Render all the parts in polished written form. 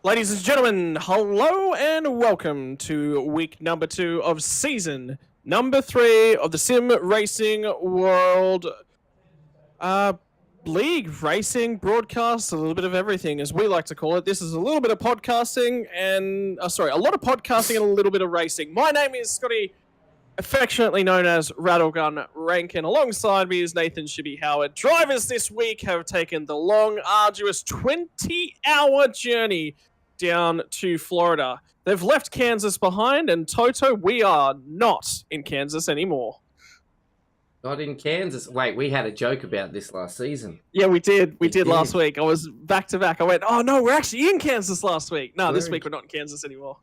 Ladies and gentlemen, hello and welcome to week number 2 of season number 3 of the Sim Racing World League Racing broadcast, a little bit of everything, as we like to call it. This is a little bit of podcasting and, a lot of podcasting and a little bit of racing. My name is Scotty, affectionately known as Rattlegun Rankin. Alongside me is Nathan Shibby Howard. Drivers this week have taken the long, arduous 20-hour journey down to Florida. They've left Kansas behind, and Toto, we are not in Kansas anymore. Not in Kansas. Wait, we had a joke about this last season. Yeah, we did. We did last week. I was back to back. I went, oh no, we're actually in Kansas last week. No, this week we're not in Kansas anymore.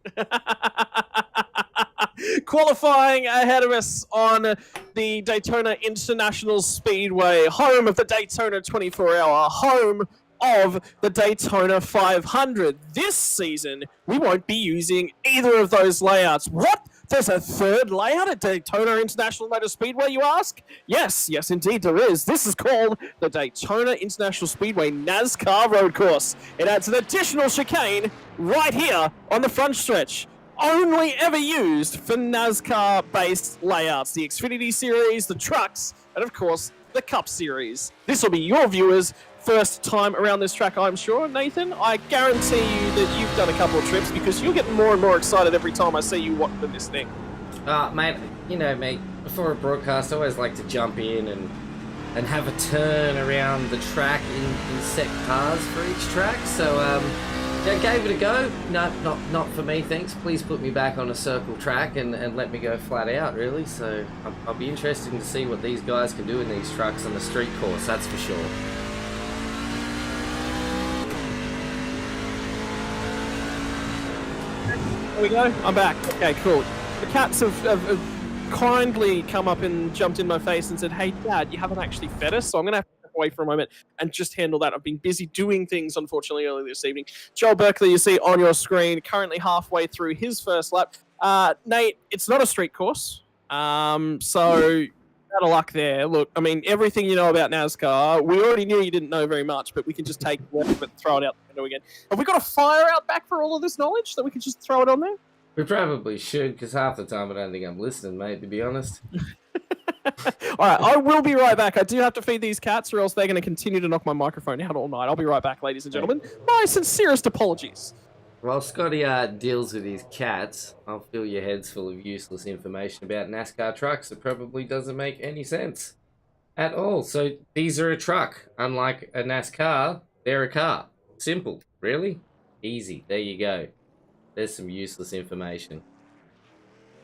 Qualifying ahead of us on the Daytona International Speedway, home of the Daytona 24-hour, home of the Daytona 500. This season, we won't be using either of those layouts. What? There's a third layout at Daytona International Motor Speedway, you ask? Yes, indeed there is. This is called the Daytona International Speedway NASCAR Road Course. It adds an additional chicane right here on the front stretch. Only ever used for NASCAR-based layouts. The Xfinity Series, the Trucks, and of course, the Cup Series. This will be your viewers' first time around this track, I'm sure. Nathan, I guarantee you that you've done a couple of trips because you're getting more and more excited every time I see you watch this thing. Mate, you know me, before a broadcast, I always like to jump in and have a turn around the track in set cars for each track. So, yeah, gave it a go. No, not for me, thanks. Please put me back on a circle track and let me go flat out, really. So, I'll be interested to see what these guys can do in these trucks on the street course, that's for sure. There we go. I'm back. Okay, cool. The cats have kindly come up and jumped in my face and said, hey, Dad, you haven't actually fed us, so I'm going to have to step away for a moment and just handle that. I've been busy doing things, unfortunately, earlier this evening. Joel Berkeley, you see on your screen, currently halfway through his first lap. Nate, it's not a street course, so out of luck there. Look, I mean, everything you know about NASCAR, we already knew you didn't know very much, but we can just take it and throw it out the window again. Have we got a fire out back for all of this knowledge that we can just throw it on there? We probably should, because half the time I don't think I'm listening, mate, to be honest. All right, I will be right back. I do have to feed these cats, or else they're going to continue to knock my microphone out all night. I'll be right back, ladies and gentlemen. My sincerest apologies. While Scotty deals with his cats, I'll fill your heads full of useless information about NASCAR trucks that probably doesn't make any sense at all. So these are a truck. Unlike a NASCAR, they're a car. Simple. Really? Easy. There you go. There's some useless information.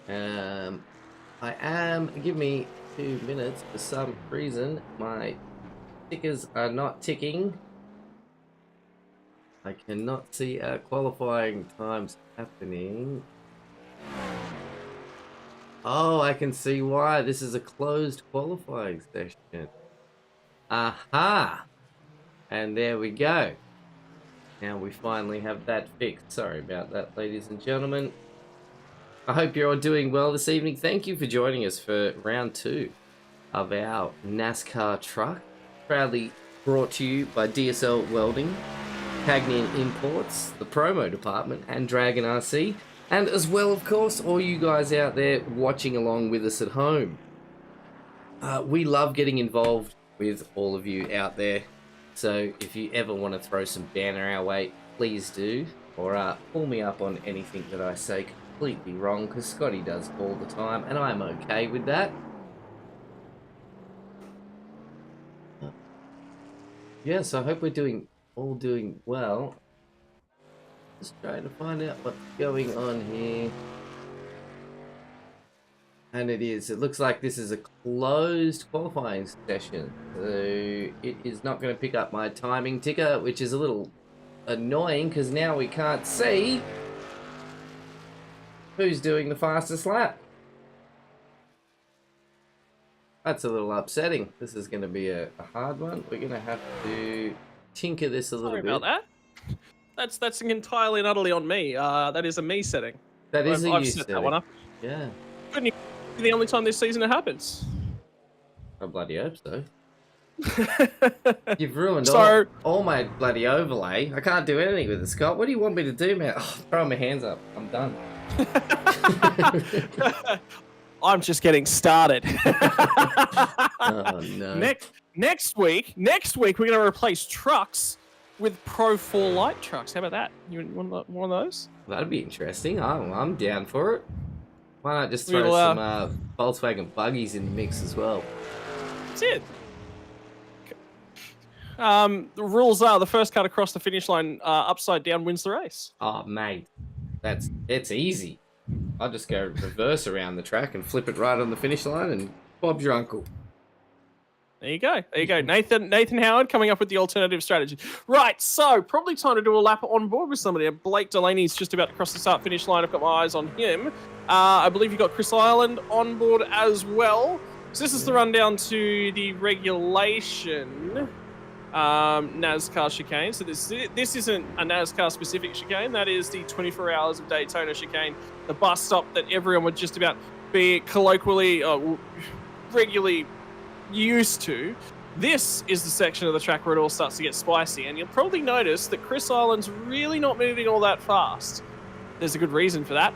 Give me 2 minutes. For some reason, my tickers are not ticking. I cannot see our qualifying times happening. Oh, I can see why. This is a closed qualifying session. Aha! And there we go. Now we finally have that fixed. Sorry about that, ladies and gentlemen. I hope you're all doing well this evening. Thank you for joining us for round 2 of our NASCAR truck. Proudly brought to you by DSL Welding Pagnian Imports, the Promo Department, and Dragon RC, and as well, of course, all you guys out there watching along with us at home. We love getting involved with all of you out there, so if you ever want to throw some banner our way, please do, or pull me up on anything that I say completely wrong, because Scotty does all the time, and I'm okay with that. Yes, I hope we're all doing well. Just trying to find out what's going on here. And it looks like this is a closed qualifying session. So it is not going to pick up my timing ticker, which is a little annoying because now we can't see who's doing the fastest lap. That's a little upsetting. This is going to be a hard one. We're going to have to tinker this a little bit. Sorry about that. That's entirely and utterly on me. That is a me setting. That is I've set that one up. Yeah. Couldn't be the only time this season it happens. I bloody hope so. You've ruined all my bloody overlay. I can't do anything with it, Scott. What do you want me to do, man? Oh, throwing my hands up. I'm done. I'm just getting started. Oh, no. Next week, we're going to replace trucks with Pro 4 light trucks. How about that? You want one of those? That'd be interesting. I'm down for it. Why not just throw some Volkswagen buggies in the mix as well? That's it. The rules are the first car to cross the finish line upside down wins the race. Oh, mate. It's easy. I'll just go reverse around the track and flip it right on the finish line, and Bob's your uncle. There you go. Nathan Howard coming up with the alternative strategy. Right, so probably time to do a lap on board with somebody. Blake Delaney's just about to cross the start-finish line. I've got my eyes on him. I believe you've got Chris Ireland on board as well. So this is the rundown to the regulation NASCAR chicane. So this isn't a NASCAR-specific chicane. That is the 24 Hours of Daytona chicane, the bus stop that everyone would just about be colloquially, regularly used to. This is the section of the track where it all starts to get spicy, and you'll probably notice that Chris Island's really not moving all that fast. There's a good reason for that.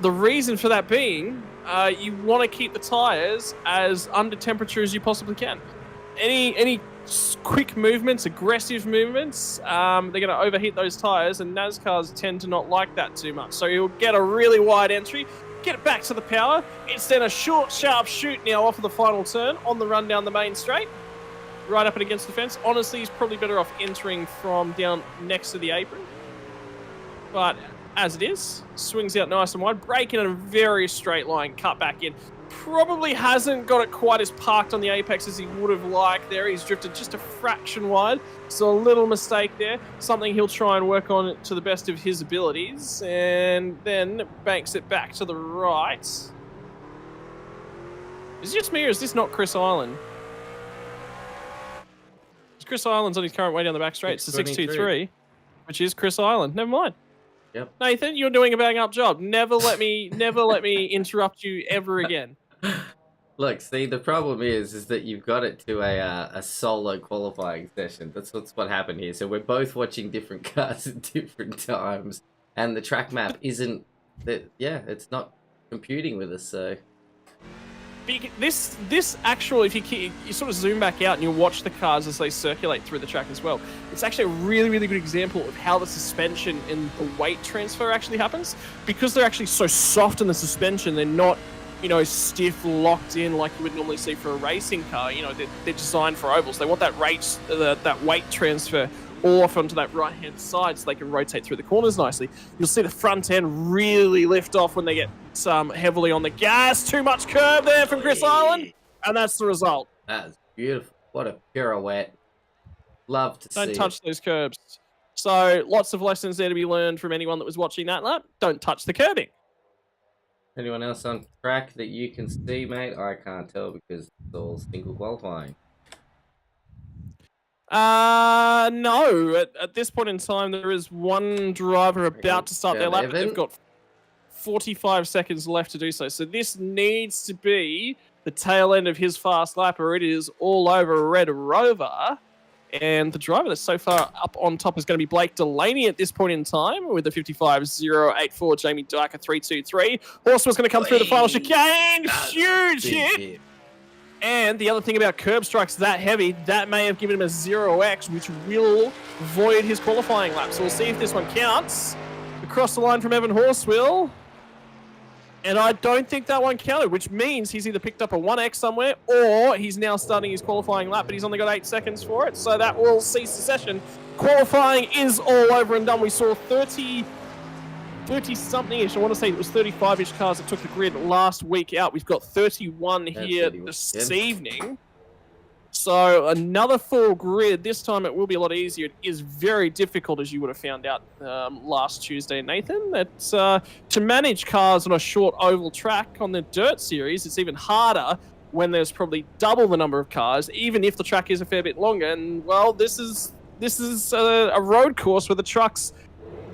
The reason for that being, you want to keep the tyres as under temperature as you possibly can. Any quick movements, aggressive movements, they're going to overheat those tyres, and NASCARs tend to not like that too much. So you'll get a really wide entry, get it back to the power. It's then a short, sharp shoot now off of the final turn on the run down the main straight, right up and against the fence. Honestly, he's probably better off entering from down next to the apron. But as it is, swings out nice and wide, braking in a very straight line, cut back in. Probably hasn't got it quite as parked on the apex as he would have liked there. He's drifted just a fraction wide, so a little mistake there. Something he'll try and work on to the best of his abilities, and then banks it back to the right. Is it just me, or is this not Chris Island? Chris Island's on his current way down the back straight. It's the 623, which is Chris Island. Never mind. Yep. Nathan, you're doing a bang up job. Never let me interrupt you ever again. Look, see, the problem is that you've got it to a solo qualifying session. That's what happened here. So we're both watching different cars at different times, and the track map isn't that. Yeah, it's not computing with us. So this actual, if you sort of zoom back out and you watch the cars as they circulate through the track as well, it's actually a really, really good example of how the suspension and the weight transfer actually happens. Because they're actually so soft in the suspension, they're not, stiff, locked in like you would normally see for a racing car. They're designed for ovals. They want that weight transfer off onto that right-hand side so they can rotate through the corners nicely. You'll see the front end really lift off when they get heavily on the gas. Too much curb there from Chris Island, and that's the result. That's beautiful. What a pirouette. Love to see it. Don't touch those curbs. So lots of lessons there to be learned from anyone that was watching that lap. Don't touch the curbing. Anyone else on track that you can see, mate? I can't tell because it's all single qualifying. No. At this point in time, there is one driver about to start their lap. They've got 45 seconds left to do so. So this needs to be the tail end of his fast lap, or it is all over Red Rover. And the driver that's so far up on top is going to be Blake Delaney at this point in time with the 55.084. Jamie Dyker 323. Horseman's going to come through the final chicane. Huge hit. And the other thing about curb strikes that heavy, that may have given him a 0x, which will void his qualifying lap. So we'll see if this one counts. Across the line from Evan Horswell. And I don't think that one counted, which means he's either picked up a 1x somewhere or he's now starting his qualifying lap, but he's only got 8 seconds for it. So that will cease the session. Qualifying is all over and done. We saw 30-something-ish. I want to say it was 35-ish cars that took the grid last week out. We've got 31 here this evening. So another full grid. This time it will be a lot easier. It is very difficult, as you would have found out last Tuesday, Nathan, that to manage cars on a short oval track on the dirt series, it's even harder when there's probably double the number of cars, even if the track is a fair bit longer. And, well, this is a road course where the trucks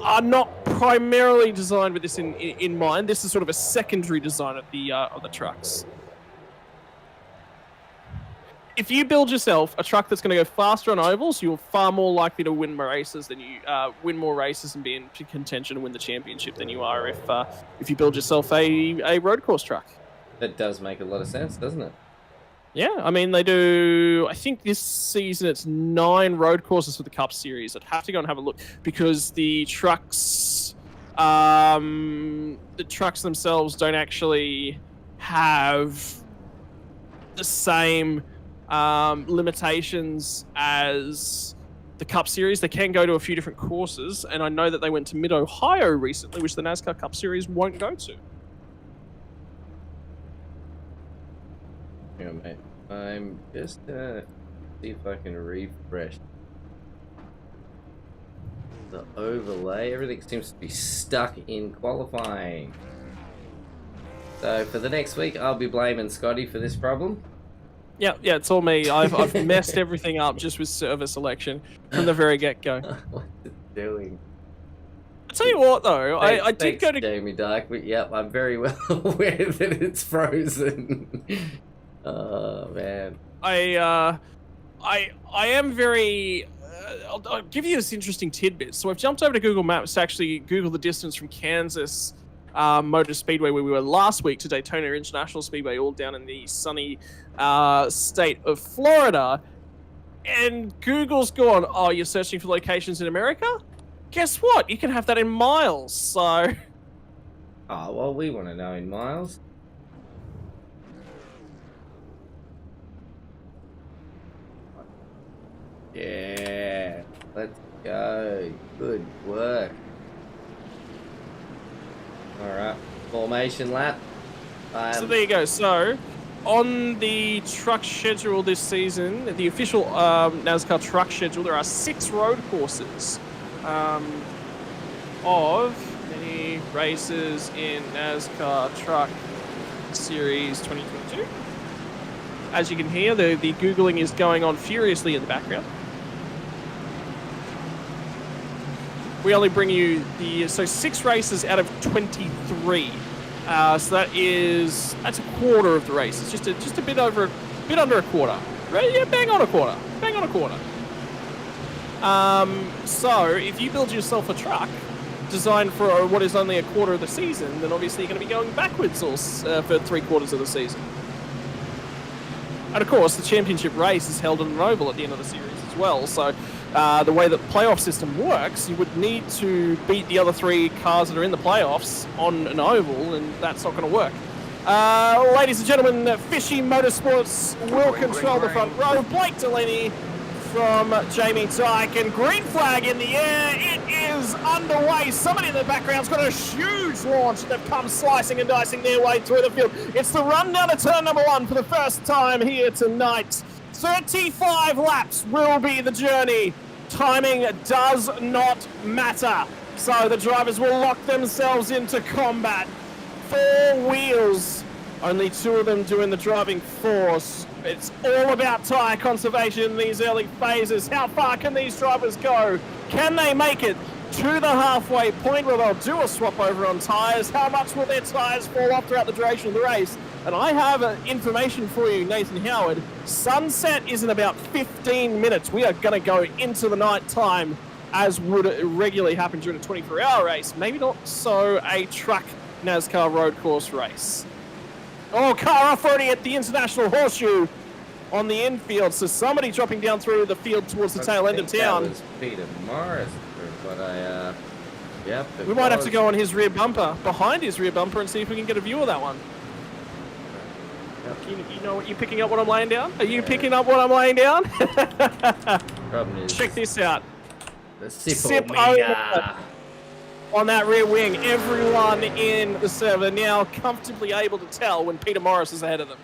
are not primarily designed with this in mind. This is sort of a secondary design of the trucks. if you build yourself a truck that's going to go faster on ovals, you're far more likely to win more races than you and be in contention and win the championship than you are if you build yourself a road course truck. That does make a lot of sense, doesn't it? Yeah, I mean they do. I think this season it's 9 road courses for the Cup Series. I'd have to go and have a look because the trucks themselves don't actually have the same limitations as the Cup Series. They can go to a few different courses, and I know that they went to Mid-Ohio recently, which the NASCAR Cup Series won't go to. Yeah, mate. I'm just gonna see if I can refresh the overlay. Everything seems to be stuck in qualifying. So for the next week, I'll be blaming Scotty for this problem. Yeah, it's all me. I've messed everything up just with server selection from the very get-go. What's it doing? I tell you what, though, I did go to Jamie Dark, but yep, I'm very well aware that it's frozen. Oh man. I am very. I'll give you this interesting tidbit. So I've jumped over to Google Maps to actually Google the distance from Kansas Motor Speedway, where we were last week, to Daytona International Speedway, all down in the sunny state of Florida. And Google's gone, oh, you're searching for locations in America? Guess what? You can have that in miles, so... Oh, well, we want to know in miles. Yeah, let's go. Good work. Alright, formation lap. So there you go. So, on the truck schedule this season, the official NASCAR truck schedule, there are 6 road courses of many races in NASCAR Truck Series 2022. As you can hear, the Googling is going on furiously in the background. We only bring you so 6 races out of 23. So that's a quarter of the races, just a bit under a quarter. Right? Yeah, bang on a quarter. So if you build yourself a truck designed for what is only a quarter of the season, then obviously you're going to be going backwards for 3/4 of the season. And of course, the championship race is held in an oval at the end of the series as well. So the way the playoff system works, you would need to beat the other 3 cars that are in the playoffs on an oval, and that's not going to work. Ladies and gentlemen, Fishy Motorsports will control the front row. Blake Delaney from Jamie Dyke, and green flag in the air. It is underway. Somebody in the background's got a huge launch. They've come slicing and dicing their way through the field. It's the run down to turn number 1 for the first time here tonight. 35 laps will be the journey. Timing does not matter. So the drivers will lock themselves into combat. 4 wheels. Only 2 of them doing the driving force. It's all about tyre conservation in these early phases. How far can these drivers go? Can they make it to the halfway point where they'll do a swap over on tyres? How much will their tyres fall off throughout the duration of the race? And I have information for you, Nathan Howard. Sunset is in about 15 minutes. We are going to go into the night time, as would regularly happen during a 24-hour race. Maybe not so a truck NASCAR road course race. Oh, car off-roading at the International Horseshoe on the infield. So somebody dropping down through the field towards the tail end of town. That was Peter Morris, but yep. We might have to go on his rear bumper, behind his rear bumper, and see if we can get a view of that one. Yep. You know what? You picking up what I'm laying down? Are you picking up what I'm laying down? Problem is, check this out. The Sip over on that rear wing. Everyone in the server now comfortably able to tell when Peter Morris is ahead of them.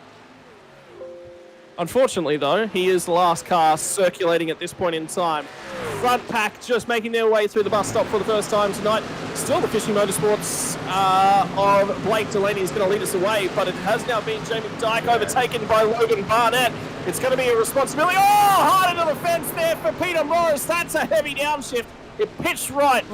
Unfortunately, though, he is the last car circulating at this point in time. Front pack just making their way through the bus stop for the first time tonight. Still the Fishy Motorsports of Blake Delaney is going to lead us away, but it has now been Jamie Dyke overtaken by Logan Barnett. It's going to be a responsibility. Oh, hard into the fence there for Peter Morris. That's a heavy downshift. It pitched right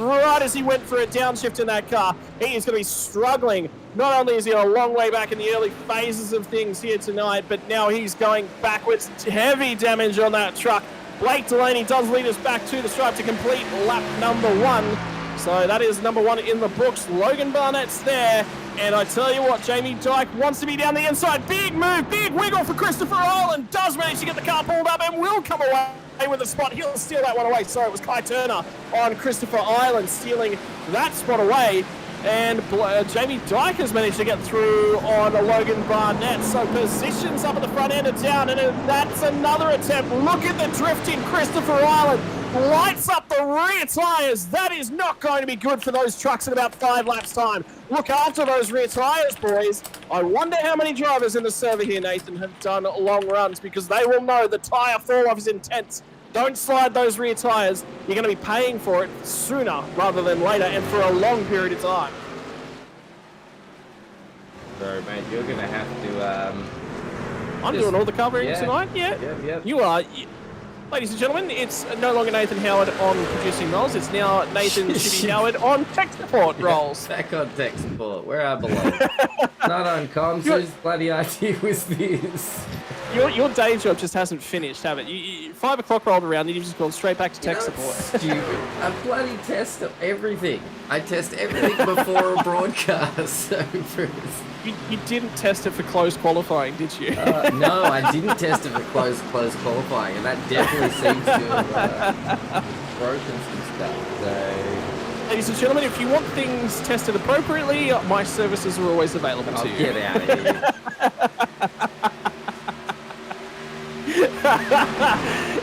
as he went for a downshift in that car. He is going to be struggling. Not only is he a long way back in the early phases of things here tonight, but now he's going backwards. Heavy damage on that truck. Blake Delaney does lead us back to the stripe to complete lap number 1. So that is number 1 in the books. Logan Barnett's there. And I tell you what, Jamie Dyke wants to be down the inside. Big move, big wiggle for Christopher Ireland. Does manage to get the car pulled up and will come away with a spot. He'll steal that one away. Sorry, it was Kai Turner on Christopher Ireland stealing that spot away. And Jamie Dyke has managed to get through on Logan Barnett. So positions up at the front end are down, and that's another attempt. Look at the drifting Christopher Ireland. Lights up the rear tyres. That is not going to be good for those trucks in about 5 laps time. Look after those rear tyres, boys. I wonder how many drivers in the server here, Nathan, have done long runs, because they will know the tyre fall-off is intense. Don't slide those rear tyres. You're going to be paying for it sooner rather than later, and for a long period of time. So, mate, you're going to have to... I'm doing all the covering tonight, yeah. Yep. You are. Ladies and gentlemen, it's no longer Nathan Howard on producing roles. It's now Nathan Shitty Howard on tech support roles. Back on tech support, where I belong. Not on comms. Whose bloody idea was this? Your day job just hasn't finished, have it? 5 o'clock rolled around and you've just gone straight back to tech support. Stupid. I bloody test everything. I test everything before a broadcast. So you didn't test it for close qualifying, did you? No, I didn't test it for close qualifying, and that definitely seems to have broken some stuff. So... Ladies and gentlemen, if you want things tested appropriately, my services are always available to you. Get out of here.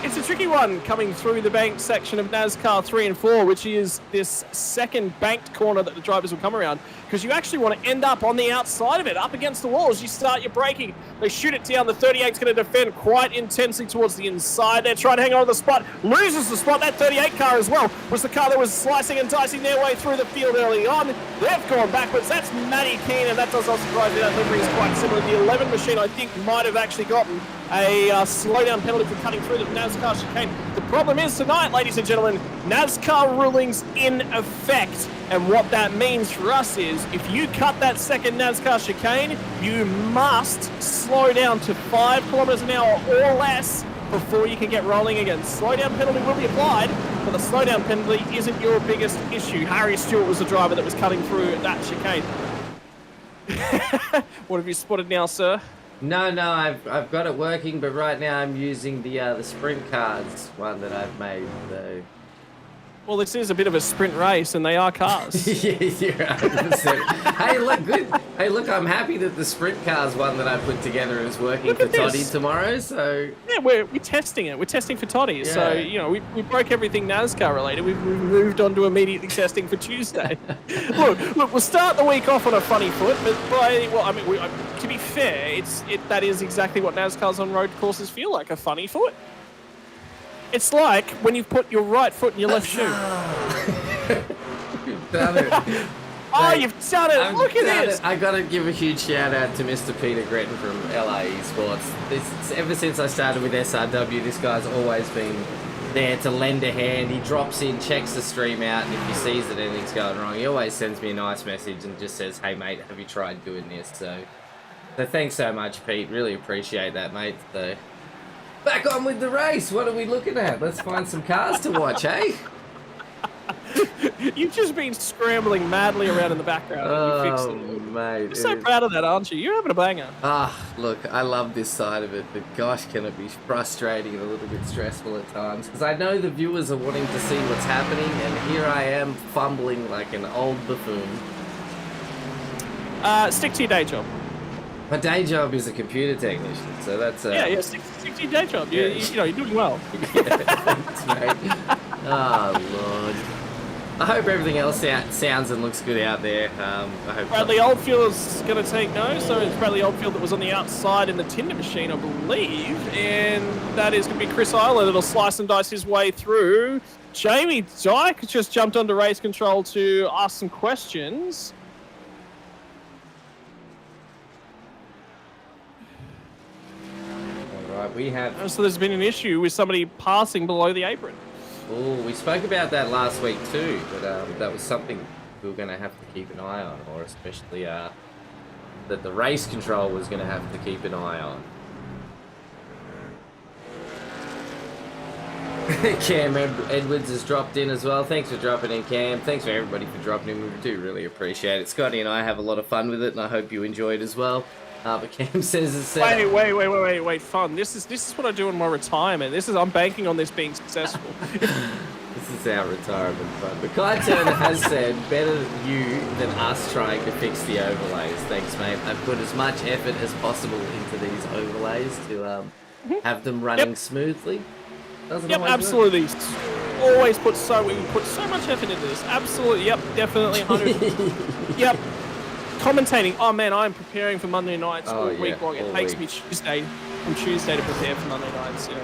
It's a tricky one coming through the banked section of NASCAR 3 and 4, which is this second banked corner that the drivers will come around, because you actually want to end up on the outside of it, up against the wall as you start your braking. They shoot it down. The 38's going to defend quite intensely towards the inside. They're trying to hang on to the spot. Loses the spot. That 38 car as well was the car that was slicing and dicing their way through the field early on. They've gone backwards. That's Matty Keane, and that does not surprise me. That livery is quite similar. The 11 machine, I think, might have actually gotten a slowdown penalty for cutting through the NASCAR chicane. The problem is tonight, ladies and gentlemen, NASCAR rulings in effect. And what that means for us is, if you cut that second NASCAR chicane, you must slow down to 5 kilometers an hour or less before you can get rolling again. Slowdown penalty will be applied, but the slowdown penalty isn't your biggest issue. Harry Stewart was the driver that was cutting through that chicane. What have you spotted now, sir? No, I've got it working, but right now I'm using the Sprintcars one that I've made. So. Well, this is a bit of a sprint race, and they are cars. Yeah, you're 100%. Hey, look, good. Hey, look, I'm happy that the Sprintcars one that I put together is working for Toddy tomorrow. So yeah, we're testing it. We're testing for Toddy. Yeah. So you know, we broke everything NASCAR related. We've moved on to immediately testing for Tuesday. look, we'll start the week off on a funny foot, but to be fair, that is exactly what NASCAR's on road courses feel like, a funny foot. It's like when you've put your right foot in your left shoe. You've done it. Oh, you've done it. Look at this. I got to give a huge shout out to Mr. Peter Gretton from LA Esports. Ever since I started with SRW, this guy's always been there to lend a hand. He drops in, checks the stream out, and if he sees that anything's going wrong, he always sends me a nice message and just says, "Hey mate, have you tried doing this?" So thanks so much, Pete. Really appreciate that, mate. So back on with the race. What are we looking at? Let's find some cars to watch, hey? You've just been scrambling madly around in the background. Oh, you fixed it. Mate. You're so proud of that, aren't you? You're having a banger. Look, I love this side of it, but gosh, can it be frustrating and a little bit stressful at times? Because I know the viewers are wanting to see what's happening, and here I am fumbling like an old buffoon. Stick to your day job. My day job is a computer technician, so that's... Yeah, stick to your day job. Yeah. You're doing well. Yeah, thanks, mate. Oh, Lord. I hope everything else sounds and looks good out there. I hope Bradley Oldfield's going to take no, so it's Bradley Oldfield that was on the outside in the Tinder machine, I believe, and that is going to be Chris Island that'll slice and dice his way through. Jamie Dyke just jumped onto race control to ask some questions. All right, we have... So there's been an issue with somebody passing below the apron. Oh, we spoke about that last week too, but that was something we were going to have to keep an eye on, or especially that the race control was going to have to keep an eye on. Cam Edwards has dropped in as well. Thanks for dropping in, Cam. Thanks for everybody for dropping in. We do really appreciate it. Scotty and I have a lot of fun with it, and I hope you enjoy it as well. But Cam says it's Wait, fun. This is what I do in my retirement. I'm banking on this being successful. This is our retirement fund. But Kai Turner has said, better you than us trying to fix the overlays. Thanks, mate. I've put as much effort as possible into these overlays to have them running smoothly. Yep, absolutely. Always put so much effort into this. Absolutely. Yep, definitely 100. Yep. Commentating. Oh man, I'm preparing for Monday nights all week long. It takes me from Tuesday to prepare for Monday nights. You know.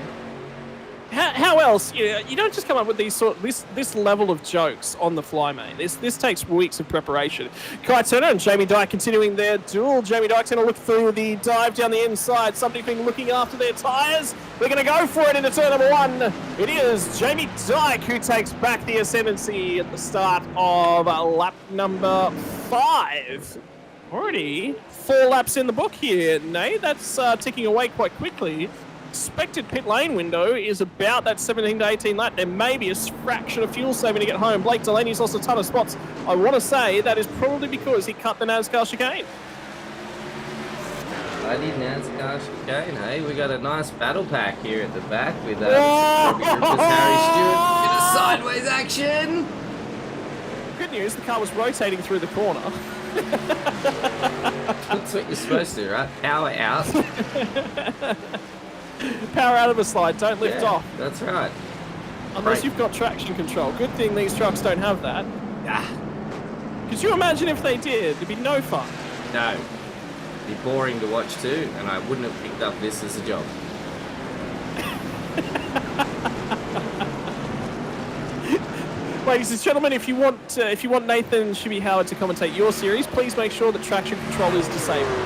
How else? You don't just come up with this level of jokes on the fly, mate. This takes weeks of preparation. Kai Turner and Jamie Dyke continuing their duel. Jamie Dyke's going to look through the dive down the inside. Somebody's been looking after their tyres. We're going to go for it into turn number 1. It is Jamie Dyke who takes back the ascendancy at the start of lap number 5. Already 4 laps in the book here, Nate. That's ticking away quite quickly. Expected pit lane window is about that 17 to 18 lap. There may be a fraction of fuel saving to get home. Blake Delaney's lost a ton of spots. I want to say that is probably because he cut the NASCAR chicane. Bloody NASCAR chicane, hey? We got a nice battle pack here at the back with Robbie Griffiths, Harry Stewart. Bit of sideways action. Good news, the car was rotating through the corner. That's what you're supposed to, right? Power out. Power out of a slide, don't lift off. That's right. Unless you've got traction control. Good thing these trucks don't have that. Could you imagine if they did? It'd be no fun. No. It'd be boring to watch too, and I wouldn't have picked up this as a job. Ladies and gentlemen, if you want Nathan Shibby Howard to commentate your series, please make sure that traction control is disabled.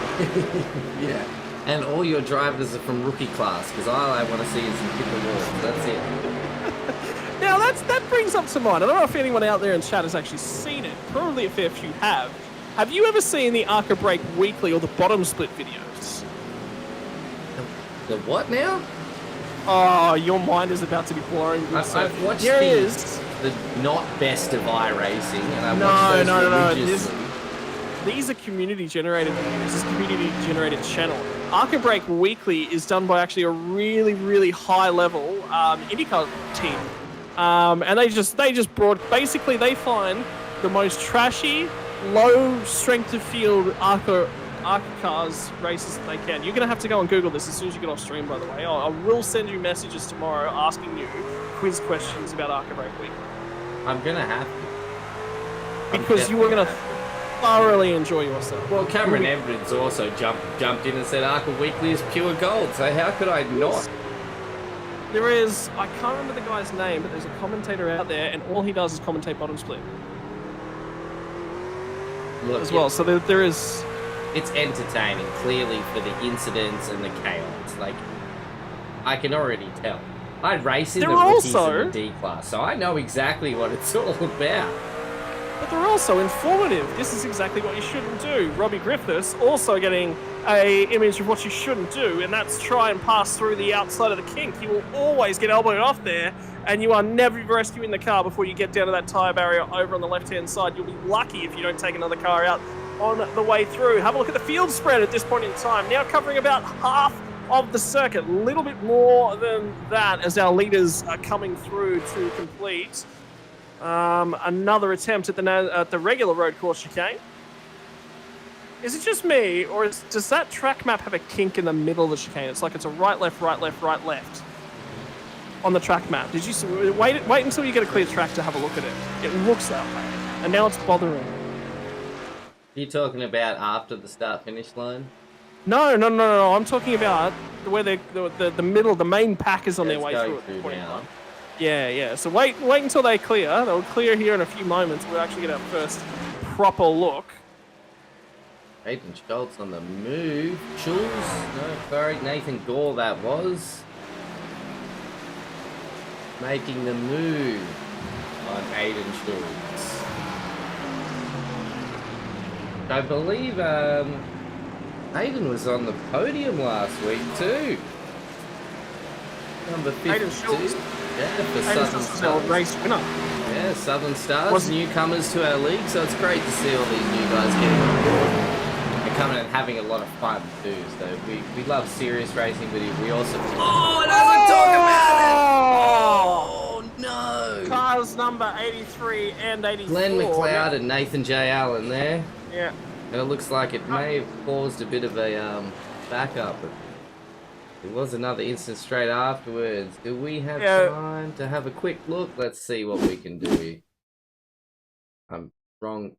Yeah. And all your drivers are from rookie class, because all I want to see is you hit the wall. That's it. Now, that brings up to mind. I don't know if anyone out there in chat has actually seen it. Probably a fair few have. Have you ever seen the ARCA Break Weekly or the Bottom Split videos? The what now? Oh, your mind is about to be blowing. I've watched the not best of iRacing, and I've watched those religiously. These are community-generated videos. This is a community-generated channel. ARCA Break Weekly is done by actually a really, really high-level Indycar team. And they just basically they find the most trashy, low strength of field ARCA cars races that they can. You're going to have to go and Google this as soon as you get off stream, by the way. I will send you messages tomorrow asking you quiz questions about ARCA Break Weekly. I'm going to have to. Because you are going to thoroughly enjoy yourself. Well, Cameron Edwards also jumped in and said ARCA Weekly is pure gold, so how could I not? There is, I can't remember the guy's name, but there's a commentator out there, and all he does is commentate Bottom Split. Look, as well, so there is... It's entertaining, clearly, for the incidents and the chaos. Like, I can already tell. I race in the rookies in the D class, so I know exactly what it's all about. But they're also informative. This is exactly what you shouldn't do. Robbie Griffiths also getting a image of what you shouldn't do, and that's try and pass through the outside of the kink. You will always get elbowed off there, and you are never rescuing the car before you get down to that tyre barrier over on the left-hand side. You'll be lucky if you don't take another car out on the way through. Have a look at the field spread at this point in time. Now covering about half of the circuit. A little bit more than that as our leaders are coming through to complete another attempt at the regular road course chicane. Is it just me, or does that track map have a kink in the middle of the chicane? It's like it's a right, left, right, left, right, left on the track map. Did you see, wait until you get a clear track to have a look at it? It looks that way, and now it's bothering. Are you talking about after the start-finish line? No. I'm talking about where the middle, the main pack is on their way through at the point in time. Yeah. So wait until they clear. They'll clear here in a few moments. We'll actually get our first proper look. Nathan Schultz on the move. Schultz? No, sorry. Nathan Gore that was. making the move on Aiden Schultz. I believe Aiden was on the podium last week too. Number 52. Aiden Schultz. Yeah, for Aiden's Southern just a Stars. race winner. Yeah, Southern Stars, newcomers to our league, so it's great to see all these new guys getting on board and coming and having a lot of fun too. So we love serious racing, but we also... Oh, it doesn't talk about it! Oh, no! Cars number 83 and 84. Glenn McLeod and Nathan J. Allen there. Yeah. And it looks like it may have caused a bit of a backup, but there was another instance straight afterwards. Do we have time to have a quick look? Let's see what we can do here. I'm wrong.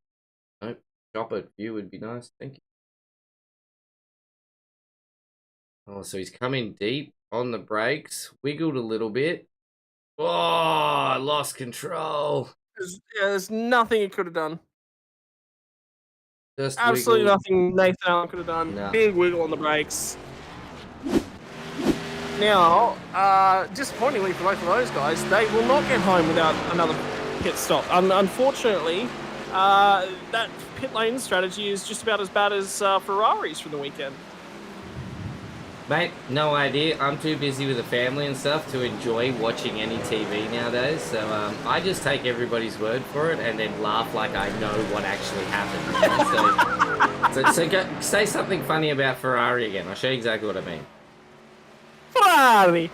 Nope. Drop it. View would be nice. Thank you. Oh, so he's coming deep on the brakes. Wiggled a little bit. Oh, lost control. There's nothing he could have done. Just absolutely wiggled. nothing Nathan Allen could have done. No. Big wiggle on the brakes. Now, disappointingly for both of those guys, they will not get home without another pit stop. Unfortunately, that pit lane strategy is just about as bad as Ferrari's from the weekend. Mate, no idea. I'm too busy with the family and stuff to enjoy watching any TV nowadays. So I just take everybody's word for it and then laugh like I know what actually happened. You know? So go, say something funny about Ferrari again. I'll show you exactly what I mean. Ferrari!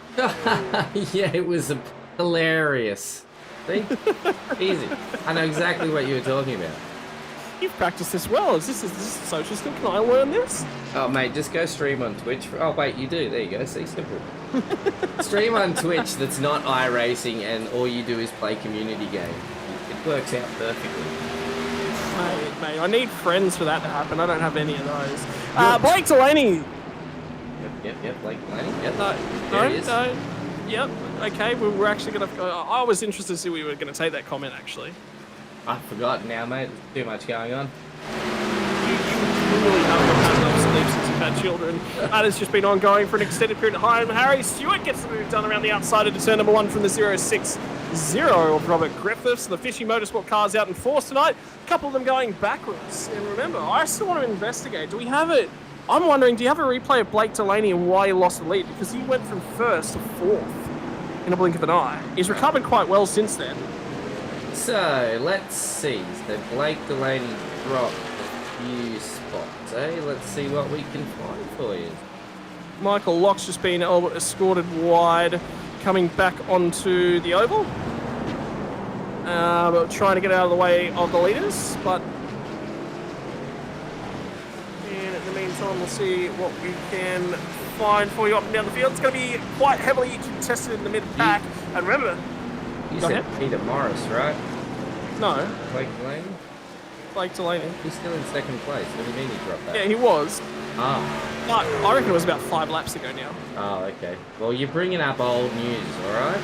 Yeah, it was hilarious. See? Easy. I know exactly what you were talking about. You've practiced this well. Is this a social skill? Can I learn this? Oh, mate, just go stream on Twitch. Oh, wait, you do. There you go. See, simple. Stream on Twitch that's not iRacing and all you do is play community game. It works out perfectly. Mate, I need friends for that to happen. I don't have any of those. Blake Delaney. Yep, Blake Delaney. Yep. No. Yep. Okay, we're actually going to go. I was interested to see we were going to take that comment, actually. I've forgotten now, mate. There's too much going on. You really haven't had enough sleep since you've had children. That has just been ongoing for an extended period of time. Harry Stewart gets the move done around the outside into turn number 1 from the 060 of Robert Griffiths. The Fishy Motorsport cars out in force tonight. A couple of them going backwards. And remember, I still want to investigate. Do we have it? I'm wondering, do you have a replay of Blake Delaney and why he lost the lead? Because he went from 1st to 4th in a blink of an eye. He's recovered quite well since then. So, let's see. So, Blake Delaney dropped a few spots, eh? Let's see what we can find for you. Michael Locke's just been escorted wide, coming back onto the oval. Trying to get out of the way of the leaders, but in the meantime, we'll see what we can find for you up and down the field. It's going to be quite heavily contested in the mid-pack. And remember... You said Peter Morris, right? No. Blake Delaney? Blake Delaney. He's still in 2nd place. What do you mean he dropped that? Yeah, he was. Ah. But I reckon it was about 5 laps ago now. Oh, okay. Well, you're bringing up old news, alright?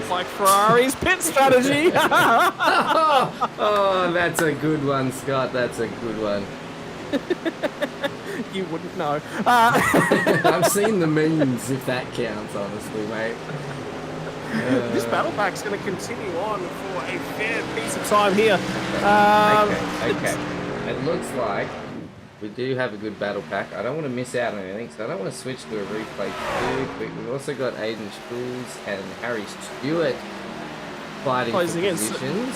It's like Ferrari's pit strategy. Oh, that's a good one, Scott. That's a good one. You wouldn't know. I've seen the memes, if that counts, honestly, mate. This battle pack's going to continue on for a fair piece of time here. Okay. It looks like we do have a good battle pack. I don't want to miss out on anything, so I don't want to switch to a replay too quick. We've also got Aiden Schultz and Harry Stewart fighting for positions.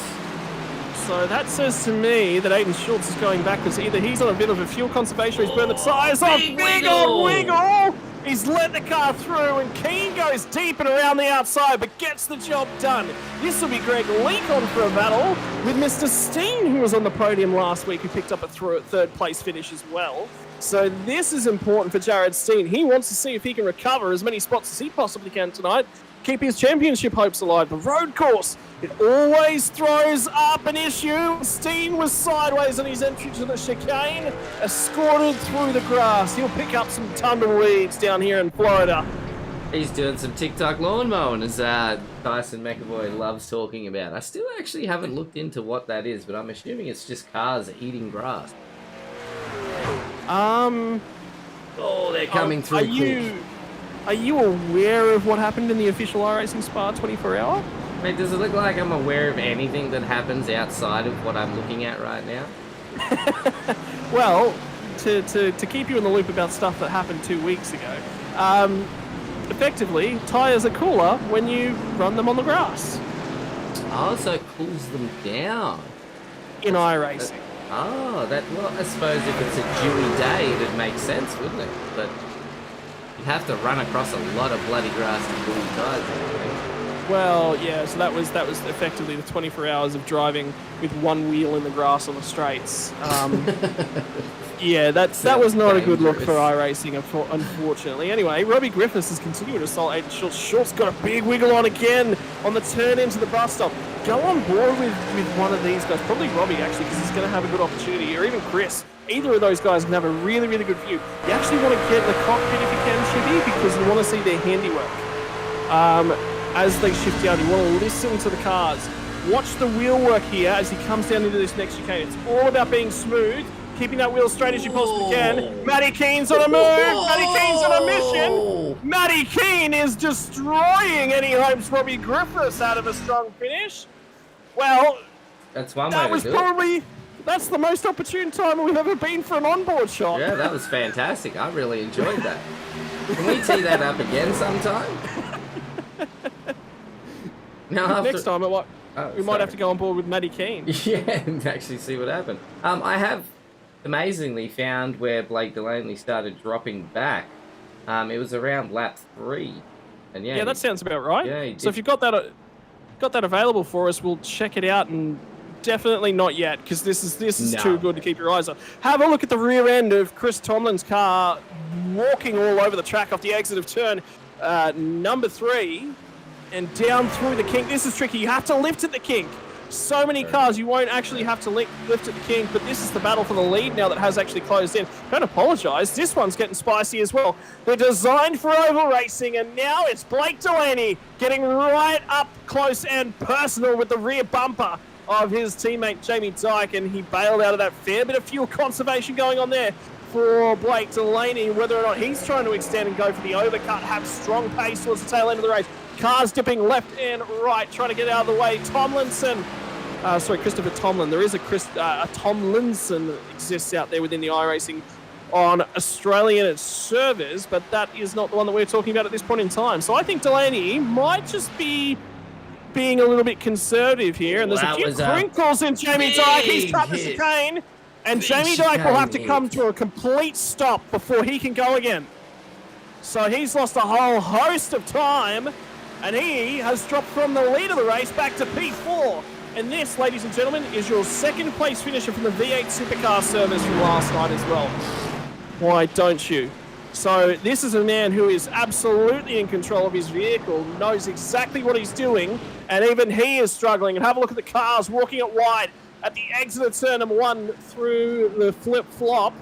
So that says to me that Aiden Schultz is going backwards. Either he's on a bit of a fuel conservation or he's burned the tyres off. Wiggle! He's let the car through and Keane goes deep and around the outside but gets the job done. This will be Greg Leake on for a battle with Mr. Steen, who was on the podium last week, who picked up a 3rd place finish as well. So this is important for Jared Steen. He wants to see if he can recover as many spots as he possibly can tonight, keep his championship hopes alive. The road course, it always throws up an issue. Steen was sideways on his entry to the chicane, escorted through the grass. He'll pick up some tumbleweeds down here in Florida. He's doing some TikTok lawn mowing, as Tyson McAvoy loves talking about. I still actually haven't looked into what that is, but I'm assuming it's just cars eating grass. Oh, they're coming through. Are you aware of what happened in the official iRacing Spa 24-hour? Mate, does it look like I'm aware of anything that happens outside of what I'm looking at right now? Well, to keep you in the loop about stuff that happened 2 weeks ago, effectively, tyres are cooler when you run them on the grass Oh, so it cools them down. in iRacing. Oh, well, I suppose if it's a dewy day, it'd make sense, wouldn't it? But you'd have to run across a lot of bloody grass to cool your tyres, I think. Well, yeah, so that was effectively the 24 hours of driving with one wheel in the grass on the straights. Yeah, that was not a good look for iRacing, unfortunately. Anyway, Robbie Griffiths has continued to assault Aiden Schultz. Schultz got a big wiggle on again on the turn into the bus stop. Go on board with one of these guys, probably Robbie actually, because he's going to have a good opportunity, or even Chris. Either of those guys can have a really, really good view. You actually want to get in the cockpit if you can, Chippy, because you want to see their handiwork. As they shift down, you want to listen to the cars. Watch the wheel work here as he comes down into this next chicane. It's all about being smooth, keeping that wheel straight as you possibly can. Matty Keen's on a move. Matty Keen's on a mission. Matty Keen is destroying any hopes Robbie Griffiths out of a strong finish. Well, That's one that way was to do it. that's the most opportune time we've ever been for an onboard shot. Yeah, that was fantastic. I really enjoyed that. Can we tee that up again sometime? No, Next time, we might have to go on board with Matty Keen. Yeah, and actually see what happened. I have amazingly found where Blake Delaney started dropping back. It was around lap 3, and Yeah, that sounds about right. Yeah, so if you've got that available for us, we'll check it out. And definitely not yet, because this is too good to keep your eyes on. Have a look at the rear end of Chris Tomlin's car, walking all over the track off the exit of turn number 3. And down through the kink. This is tricky. You have to lift at the kink. So many cars, you won't actually have to lift at the kink, but this is the battle for the lead now that has actually closed in. Don't apologise. This one's getting spicy as well. They're designed for oval racing, and now it's Blake Delaney getting right up close and personal with the rear bumper of his teammate Jamie Dyke, and he bailed out of that. Fair bit of fuel conservation going on there for Blake Delaney. Whether or not he's trying to extend and go for the overcut, have strong pace towards the tail end of the race. Cars dipping left and right, trying to get out of the way. Christopher Tomlin. There is a Tomlinson that exists out there within the iRacing on Australian servers, but that is not the one that we're talking about at this point in time. So I think Delaney might just be being a little bit conservative here, and there's a few crinkles in Jamie Dyke. He's cut the chicane, and Jamie Dyke will have to come to a complete stop before he can go again. So he's lost a whole host of time, and he has dropped from the lead of the race back to P4. And this, ladies and gentlemen, is your second place finisher from the V8 Supercar servers from last night as well. Why don't you? So this is a man who is absolutely in control of his vehicle, knows exactly what he's doing, and even he is struggling. And have a look at the cars walking it wide at the exit of turn number 1 through the flip-flop.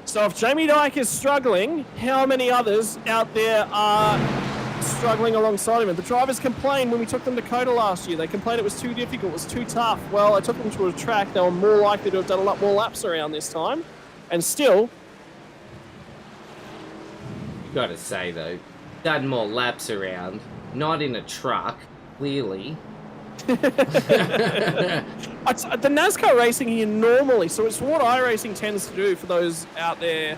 So if Jamie Dyke is struggling, how many others out there are struggling alongside him? And the drivers complained when we took them to Coda last year. They complained it was too difficult, it was too tough. Well, I took them to a track. They were more likely to have done a lot more laps around this time. And still... You gotta say, though, done more laps around. Not in a truck, clearly. The NASCAR racing here normally, so it's what iRacing tends to do for those out there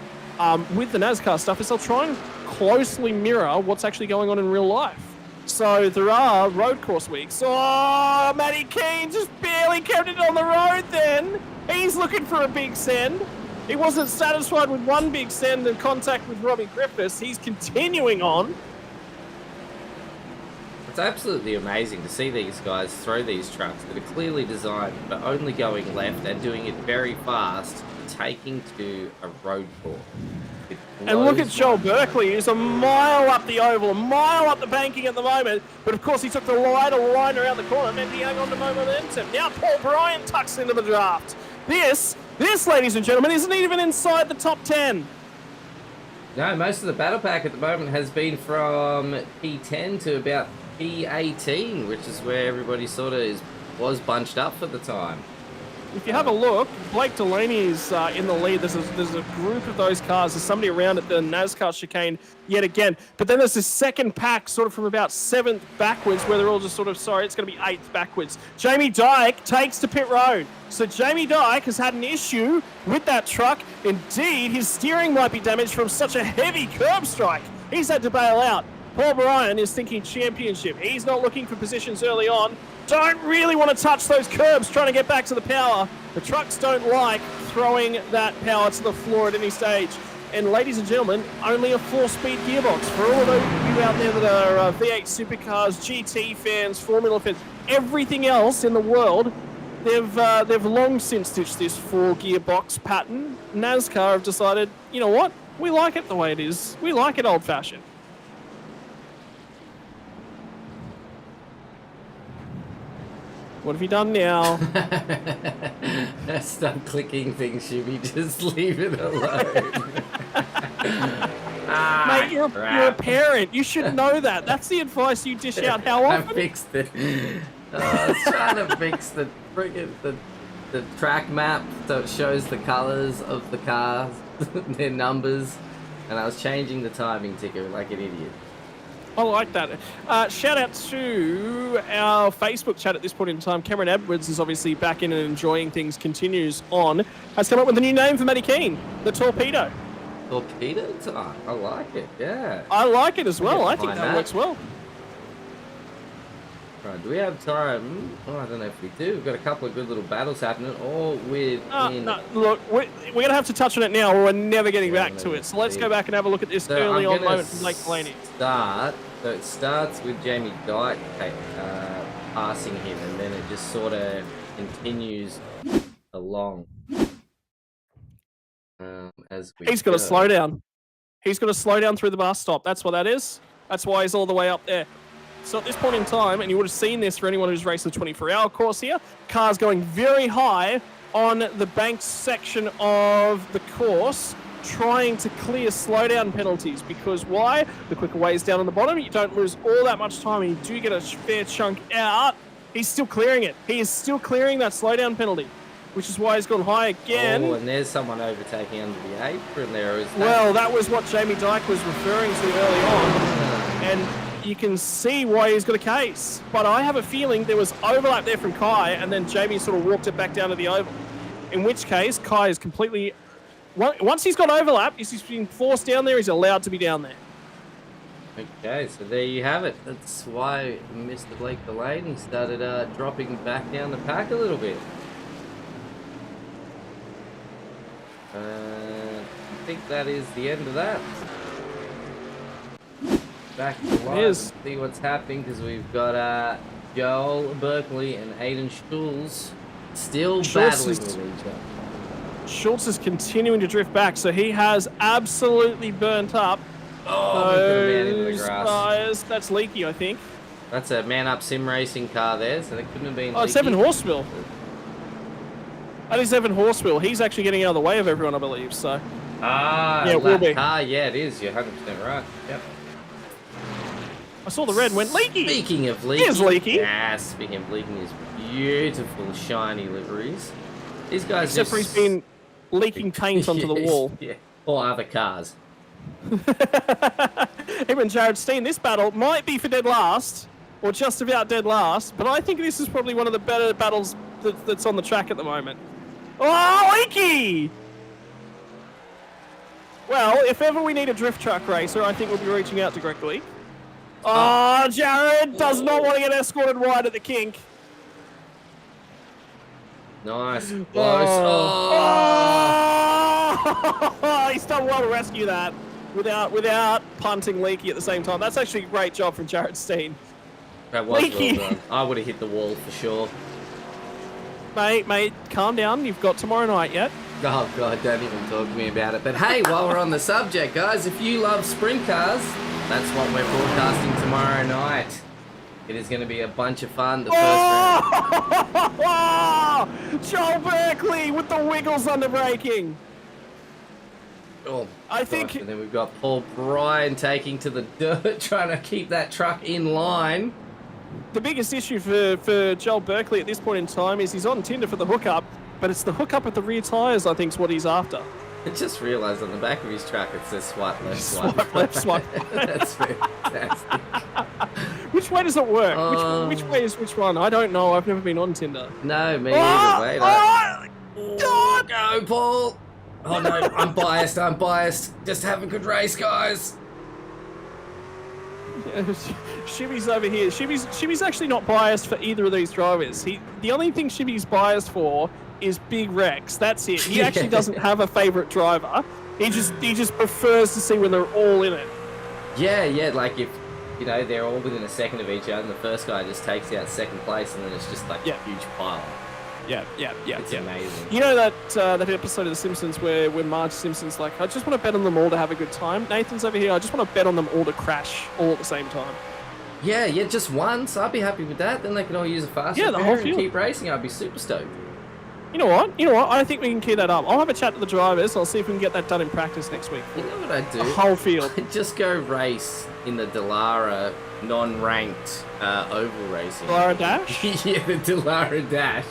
with the NASCAR stuff, is they'll try and closely mirror what's actually going on in real life. So there are road course weeks. Oh, Matty Keen just barely kept it on the road then. He's looking for a big send. He wasn't satisfied with one big send and contact with Robbie Griffiths. He's continuing on. It's absolutely amazing to see these guys throw these trucks that are clearly designed for only going left and doing it very fast, taking to a road course. And look at Joel Berkeley, who's a mile up the oval, a mile up the banking at the moment. But of course, he took the wider line around the corner, meant he hung on to momentum. Now Paul Bryan tucks into the draft. This, ladies and gentlemen, isn't even inside the top 10. No, most of the battle pack at the moment has been from P10 to about P18, which is where everybody sort of was bunched up for the time. if you have a look, Blake Delaney's in the lead. There's a group of those cars. There's somebody around at the NASCAR chicane yet again. But then there's this second pack sort of from about 7th backwards where they're all just sort of, sorry, it's going to be 8th backwards. Jamie Dyke takes to pit road. So Jamie Dyke has had an issue with that truck. Indeed, his steering might be damaged from such a heavy curb strike. He's had to bail out. Paul Bryan is thinking championship. He's not looking for positions early on. Don't really want to touch those curbs, trying to get back to the power. The trucks don't like throwing that power to the floor at any stage. And ladies and gentlemen, only a 4-speed gearbox. For all of those of you out there that are V8 Supercars, GT fans, Formula fans, everything else in the world, they've long since ditched this 4-gearbox pattern. NASCAR have decided, you know what? We like it the way it is. We like it old-fashioned. What have you done now? Stop clicking things, Shibby. Just leave it alone. Mate, you're a parent. You should know that. That's the advice you dish out. How often? I fixed it. I was trying to fix the friggin' the track map so it shows the colours of the cars, their numbers, and I was changing the timing ticker like an idiot. I like that. Shout out to our Facebook chat at this point in time. Cameron Edwards is obviously back in and enjoying things, continues on. Has come up with a new name for Matty Keane, the Torpedo. Torpedo time. I like it, yeah. I like it as well. I think that works well. Right, do we have time? Oh, I don't know if we do. We've got a couple of good little battles happening, all within... No, look, we're going to have to touch on it now or we're never getting back to it. So let's go back and have a look at this early on moment from Blake Delaney. So it starts with Jamie Dyke passing him, and then it just sort of continues along. As we He's got to slow down. He's got to slow down through the bus stop. That's what that is. That's why he's all the way up there. So at this point in time, and you would have seen this for anyone who's raced the 24-hour course here, cars going very high on the banked section of the course, trying to clear slowdown penalties. Because why? The quicker way is down on the bottom. You don't lose all that much time, and you do get a fair chunk out. He's still clearing it. He is still clearing that slowdown penalty, which is why he's gone high again. Oh, and there's someone overtaking under the apron there. Well, that was what Jamie Dyke was referring to early on. And you can see why he's got a case. But I have a feeling there was overlap there from Kai, and then Jamie sort of walked it back down to the oval. In which case, Kai is completely... Once he's got overlap, he's been forced down there, he's allowed to be down there. Okay, so there you have it. That's why Mr. Blake Delaney started dropping back down the pack a little bit. I think that is the end of that. Back to live, see what's happening, because we've got Joel Berkeley and Aiden Schultz still battling with each other. Schultz is continuing to drift back, so he has absolutely burnt up those tires. That's Leaky, I think. That's a man-up sim racing car there, so that couldn't have been. Oh, it's Evan Horswell. That is Evan Horswell. He's actually getting out of the way of everyone, I believe. So. Yeah, it will be. Yeah, it is. You're 100% right. Yep. I saw the red and went Leaky. Speaking of Leaky. Here's Leaky. Yeah, speaking of leaking his beautiful shiny liveries. These guys Except for he's been leaking paint onto the wall. Yeah, or other cars. Him and Jared Steen, this battle might be for dead last, or just about dead last, but I think this is probably one of the better battles that's on the track at the moment. Oh, Leaky! Well, if ever we need a drift truck racer, I think we'll be reaching out to Greg Leak. Oh, Jared does not want to get escorted wide at the kink. Nice. Close. Oh! He's done well to rescue that without punting Leaky at the same time. That's actually a great job from Jared Steen. That was well done. I would have hit the wall for sure. Mate, calm down. You've got tomorrow night yet. Oh, God, don't even talk to me about it. But hey, while we're on the subject, guys, if you love sprint cars, that's what we're broadcasting tomorrow night. It is going to be a bunch of fun. The first round. Joel Berkeley with the wiggles on the braking. Oh, I think. And then we've got Paul Bryan taking to the dirt, trying to keep that truck in line. The biggest issue for Joel Berkeley at this point in time is he's on Tinder for the hookup. but it's the hookup at the rear tyres, I think, is what he's after. I just realised on the back of his truck it says swipe left, Swipe left, swipe right. That's fantastic. Which way does it work? Which way is which one? I don't know. I've never been on Tinder. No, me either. Wait, God! Go, Paul! Oh no, I'm biased. Just have a good race, guys. Shibby's over here. Shibby's actually not biased for either of these drivers. The only thing Shibby's biased for is Big Rex. That's it. He actually doesn't have a favourite driver. He just prefers to see when they're all in it. Yeah. Like if they're all within a second of each other, and the first guy just takes out second place, and then it's just like a huge pile. Yeah. It's amazing. You know that episode of The Simpsons where Marge Simpson's like, I just want to bet on them all to have a good time. Nathan's over here. I just want to bet on them all to crash all at the same time. Yeah, just once. I'd be happy with that. Then they can all use a fast the whole field. and keep racing. I'd be super stoked. You know what? I think we can keep that up. I'll have a chat to the drivers. I'll see if we can get that done in practice next week. You know what I'd do? The whole field. I'd just go race in the Dallara non-ranked oval racing. Dallara Dash? Yeah, the Dallara Dash.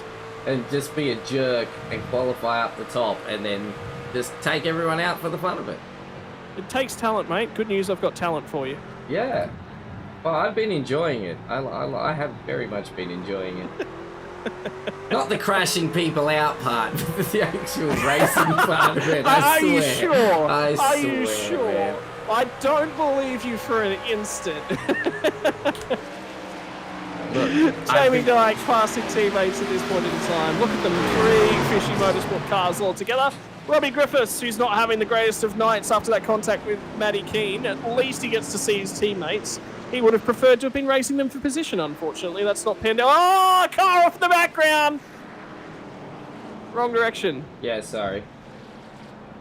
And just be a jerk and qualify up the top and then just take everyone out for the fun of it. It takes talent, mate. Good news, I've got talent for you. Yeah. Well, I've been enjoying it. I have very much been enjoying it. Not the crashing people out part, but the actual racing part of it. Are you sure? Are you sure? Man. I don't believe you for an instant. Look, Jamie Dyke, classic teammates at this point in time. Look at them, 3 fishy motorsport cars all together. Robbie Griffiths, who's not having the greatest of nights after that contact with Matty Keane. At least he gets to see his teammates. He would have preferred to have been racing them for position, unfortunately. That's not panned out. Oh, car off in the background! Wrong direction. Yeah, sorry.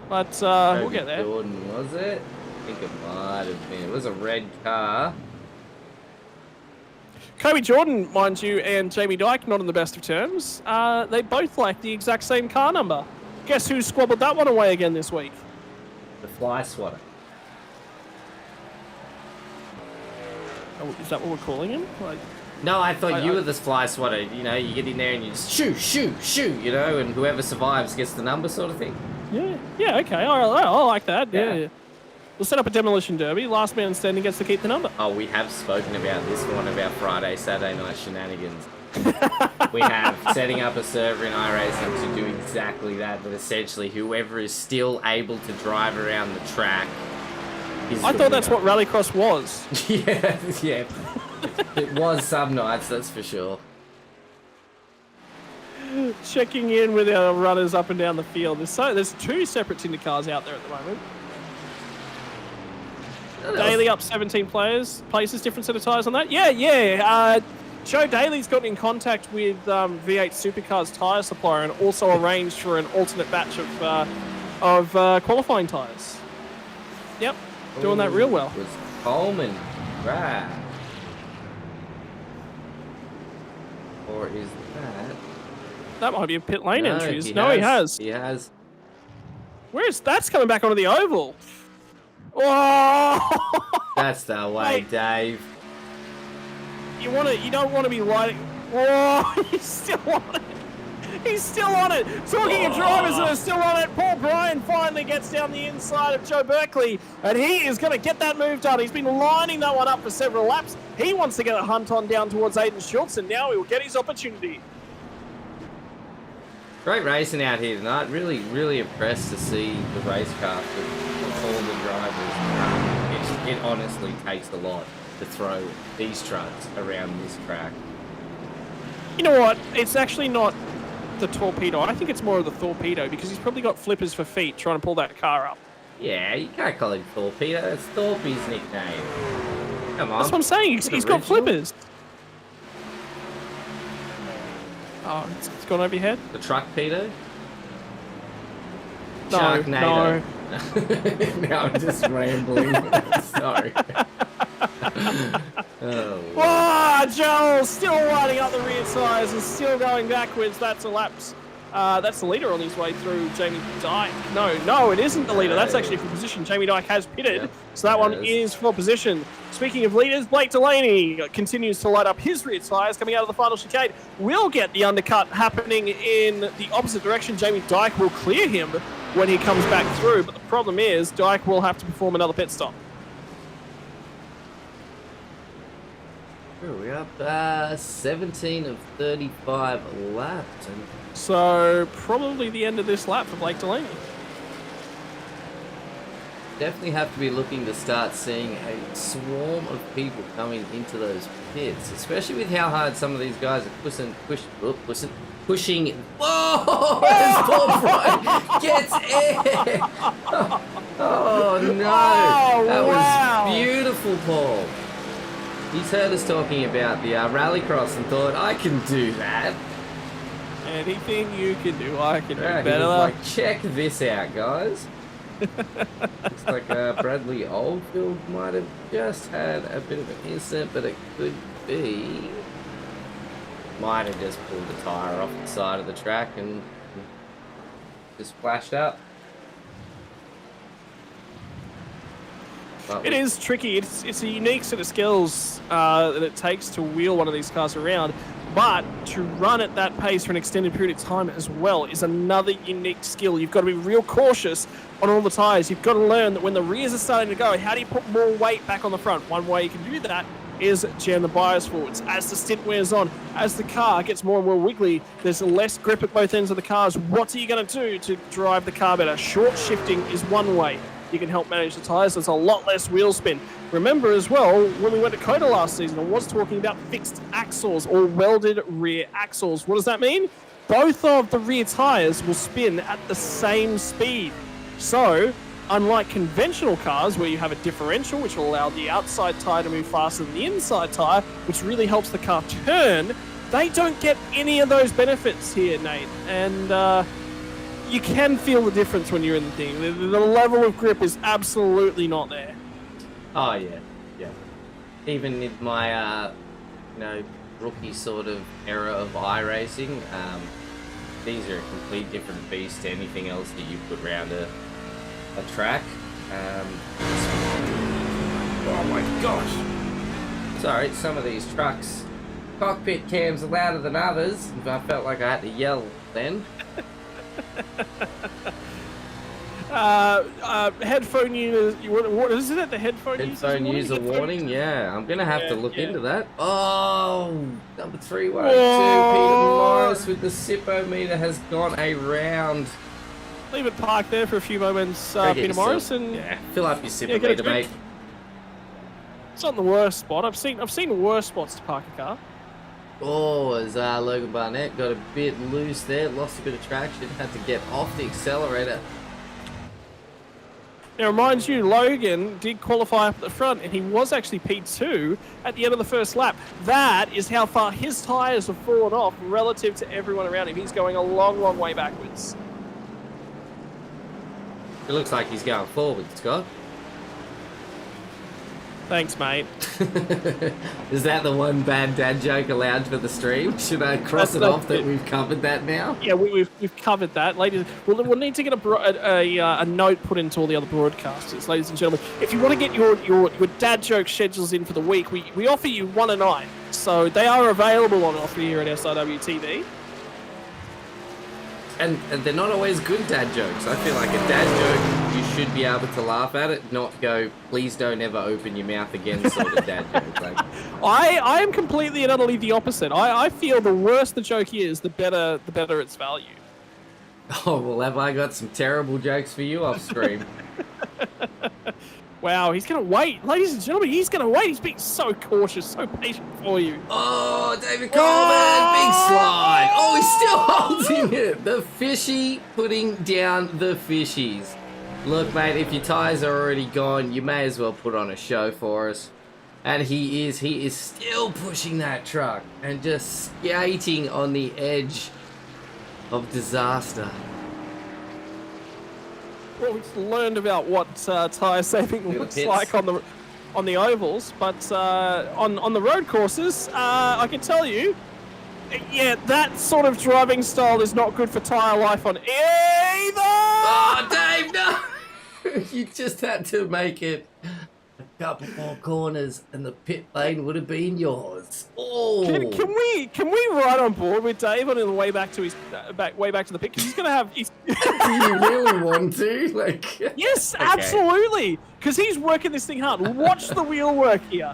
But we'll get there. Jordan, was it? I think it might have been. It was a red car. Kobe Jordan, mind you, and Jamie Dyke, not on the best of terms. They both like the exact same car number. Guess who squabbled that one away again this week? The fly swatter. Oh, is that what we're calling him? No, I thought you were the fly swatter. You get in there and you just shoot, and whoever survives gets the number sort of thing. Yeah, okay. I like that. Yeah. We'll set up a demolition derby. Last man standing gets to keep the number. Oh, we have spoken about this for one of our Saturday night shenanigans. We have setting up a server in iRacing to do exactly that, but essentially whoever is still able to drive around the track is I thought that's what Rallycross was. yeah. It was some nights, that's for sure. Checking in with our runners up and down the field. There's 2 separate Tinder cars out there at the moment. Daly up 17 places, different set of tyres on that. Yeah. Joe Daly's gotten in contact with V8 Supercars tyre supplier and also arranged for an alternate batch of qualifying tyres. Yep, doing that real well. Was Coleman right? Or is that? That might be a pit lane entry. He has. He has. That's coming back onto the oval. Oh! That's the way, Mate. Dave. You don't want to be lighting. Oh, he's still on it. He's still on it. Talking of drivers that are still on it, Paul Bryan finally gets down the inside of Joe Berkeley, and he is going to get that move done. He's been lining that one up for several laps. He wants to get a hunt on down towards Aiden Schultz, and now he will get his opportunity. Great racing out here tonight. Really, really impressed to see the racecraft of all the drivers. It honestly takes a lot to throw these trucks around this track. You know what? It's actually not the torpedo. I think it's more of the torpedo because he's probably got flippers for feet trying to pull that car up. Yeah, you can't call him Torpedo. It's Thorpe's nickname. Come on. That's what I'm saying. He's got flippers. Oh, it's gone over your head? The truck pedo? No, Sharknado. No. Now I'm just rambling. Sorry. Oh, Joel still lining up the rear tyres and still going backwards. That's a laps That's the leader on his way through, Jamie Dyke. No, it isn't the leader. That's actually for position. Jamie Dyke has pitted, Yep, so that one is for position. Speaking of leaders, Blake Delaney continues to light up his rear tyres coming out of the final chicane. We'll get the undercut happening in the opposite direction. Jamie Dyke will clear him when he comes back through, but the problem is Dyke will have to perform another pit stop. We're up 17 of 35 laps. And So probably the end of this lap for Blake Delaney. definitely have to be looking to start seeing a swarm of people coming into those pits, especially with how hard some of these guys are pushing. Whoa! Paul Bright gets air. Oh no! That was beautiful, Paul. He's heard us talking about the rallycross and thought, I can do that. Anything you can do, I can do He better. was like, check this out, guys. Looks like Bradley Oldfield might have just had a bit of an incident, but it could be. Might have just pulled the tyre off the side of the track and just flashed up. It is tricky. It's a unique set of skills that it takes to wheel one of these cars around, but to run at that pace for an extended period of time as well is another unique skill. You've got to be real cautious on all the tyres. You've got to learn that when the rears are starting to go, how do you put more weight back on the front? One way you can do that is jam the bias forwards. As the stint wears on, as the car gets more and more wiggly, there's less grip at both ends of the cars. What are you going to do to drive the car better? Short shifting is one way you can help manage the tyres. There's a lot less wheel spin. Remember as well, when we went to Coda last season, I was talking about fixed axles or welded rear axles. What does that mean? Both of the rear tyres will spin at the same speed. So, unlike conventional cars where you have a differential which will allow the outside tyre to move faster than the inside tyre, which really helps the car turn, they don't get any of those benefits here, Nate. And you can feel the difference when you're in the thing. The level of grip is absolutely not there. Oh yeah. Even in my rookie sort of era of iRacing, these are a complete different beast to anything else that you put around a track. Oh my gosh! Sorry, some of these trucks cockpit cams are louder than others. I felt like I had to yell then. Headphone user, what is it? The headphone user warning? Yeah, I'm gonna have to look into that. Oh, number 312, Peter Morris with the Sippo-meter has gone around. Leave it parked there for a few moments, Peter Morris, and fill up your Sippo-meter, mate. It's not the worst spot. I've seen worse spots to park a car. Oh, as Logan Barnett got a bit loose there, lost a bit of traction, had to get off the accelerator. Now, reminds you, Logan did qualify up at the front, and he was actually P2 at the end of the first lap. That is how far his tyres have fallen off relative to everyone around him. He's going a long, long way backwards. It looks like he's going forward, Scott. Thanks, mate. Is that the one bad dad joke allowed for the stream? Should I cross it off that we've covered that now? Yeah, we've covered that. Ladies, we'll need to get a note put into all the other broadcasters. Ladies and gentlemen, if you want to get your dad joke schedules in for the week, we offer you one a night. So they are available on offer here at SRW TV. And they're not always good dad jokes. I feel like a dad joke, you should be able to laugh at it, not go, please don't ever open your mouth again sort of dad joke. Like, I am completely and utterly the opposite. I feel the worse the joke is, the better its value. Oh, well, have I got some terrible jokes for you off screen? Wow, he's going to wait. Ladies and gentlemen, he's going to wait. He's being so cautious, so patient for you. Oh, David Coleman, big slide. Oh, he's still holding it. The fishy putting down the fishies. Look, mate, if your tyres are already gone, you may as well put on a show for us. And he is still pushing that truck and just skating on the edge of disaster. Well, we've learned about what tyre saving looks like on the ovals, but on the road courses, I can tell you, Yeah, that sort of driving style is not good for tyre life on either. Oh, Dave, no! You just had to make it a couple more corners, and the pit lane would have been yours. Oh, Can we ride on board with Dave on the way back to his way back to the pit? Because he's gonna have. do you really want to? Like, Yes, okay. absolutely. Because he's working this thing hard. Watch the wheel work here.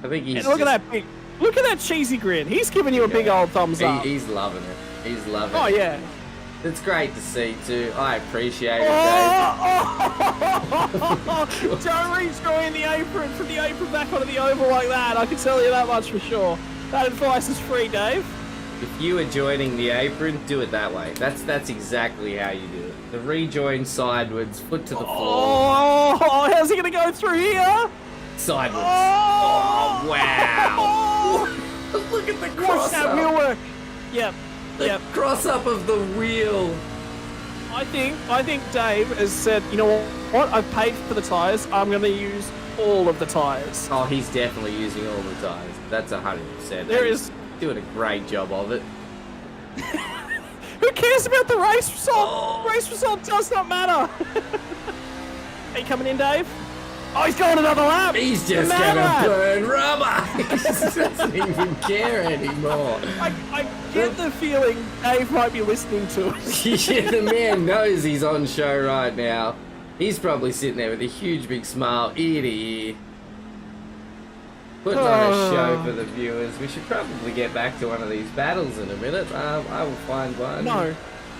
I think he's. And look at that big. Look at that cheesy grin. He's giving you a big old thumbs up. He's loving it. He's loving it. Oh yeah. It's great to see too. I appreciate it, Dave. Don't reach in the apron, from the apron back onto the oval like that. I can tell you that much for sure. That advice is free, Dave. If you are joining the apron, do it that way. That's exactly how you do it. The rejoin sideways, foot to the floor. Oh, how's he gonna go through here? Sideways. Oh, wow. Look at the cross that wheel up. work. Yep. The cross up of the wheel. I think Dave has said, you know what? I've paid for the tyres. I'm going to use all of the tyres. Oh, he's definitely using all the tyres. That's 100%. There He's is. doing a great job of it. Who cares about the race result? Oh. Race result does not matter. Are you coming in, Dave? Oh, he's going another lap. He's just gonna burn rubber. He doesn't even care anymore. I get the feeling Dave might be listening to us. Yeah, the man knows he's on show right now. He's probably sitting there with a huge big smile, ear to ear. Putting on a show for the viewers. We should probably get back to one of these battles in a minute. I will find one. No,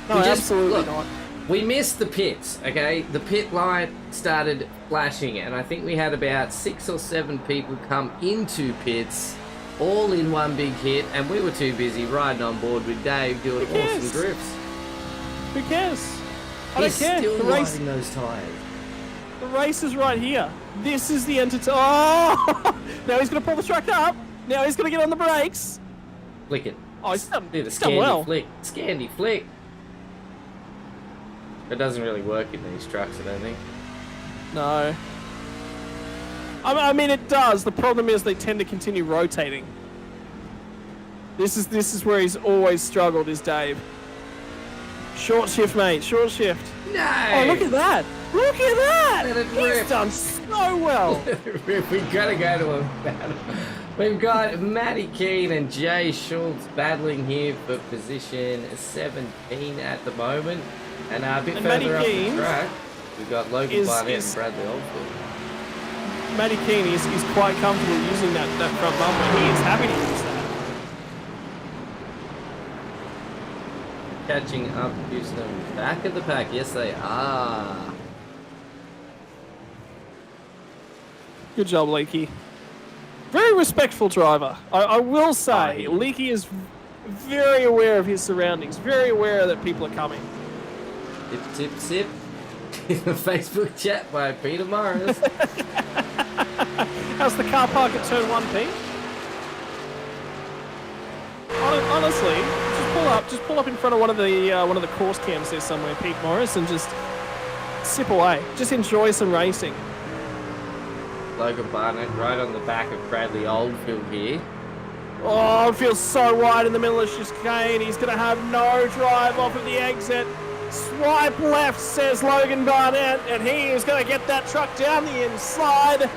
absolutely not. We missed the pits, okay? The pit light started flashing, and I think we had about 6 or 7 people come into pits, all in one big hit, and we were too busy riding on board with Dave doing awesome drifts. Who cares? I don't care. Still The race, riding those tires. the race is right here. This is the entertainment. Oh! Now he's going to pull the truck up. Now he's going to get on the brakes. Flick it. Oh, he's done, Do the he's done Scandy well. flick. Scandy flick. It doesn't really work in these trucks, I don't think. No. I mean, it does. The problem is they tend to continue rotating. This is where he's always struggled, is Dave. Short shift, mate. Short shift. No! Oh, look at that. Look at that. Let it He's rip. done so well. We've got to go to a battle. We've got Matty Keane and Jay Schultz battling here for position 17 at the moment. And a bit further up the track, we've got Logan Barnett and Bradley Oldfield. Matty Keane is quite comfortable using that front bumper. He is happy to use that. Catching up Houston back at the pack. Yes, they are. Good job, Leakey. Very respectful driver. I will say, Leakey is very aware of his surroundings, very aware that people are coming. Tip, tip, sip. In the Facebook chat by Peter Morris. How's the car park at turn 1, Pete? Honestly, just pull up in front of one of the course cams there somewhere, Pete Morris, and just sip away. Just enjoy some racing. Logan Barnett right on the back of Bradley Oldfield here. Oh, it feels so wide in the middle of chicane. He's going to have no drive off of the exit. Swipe left, says Logan Barnett, and he is going to get that truck down the inside.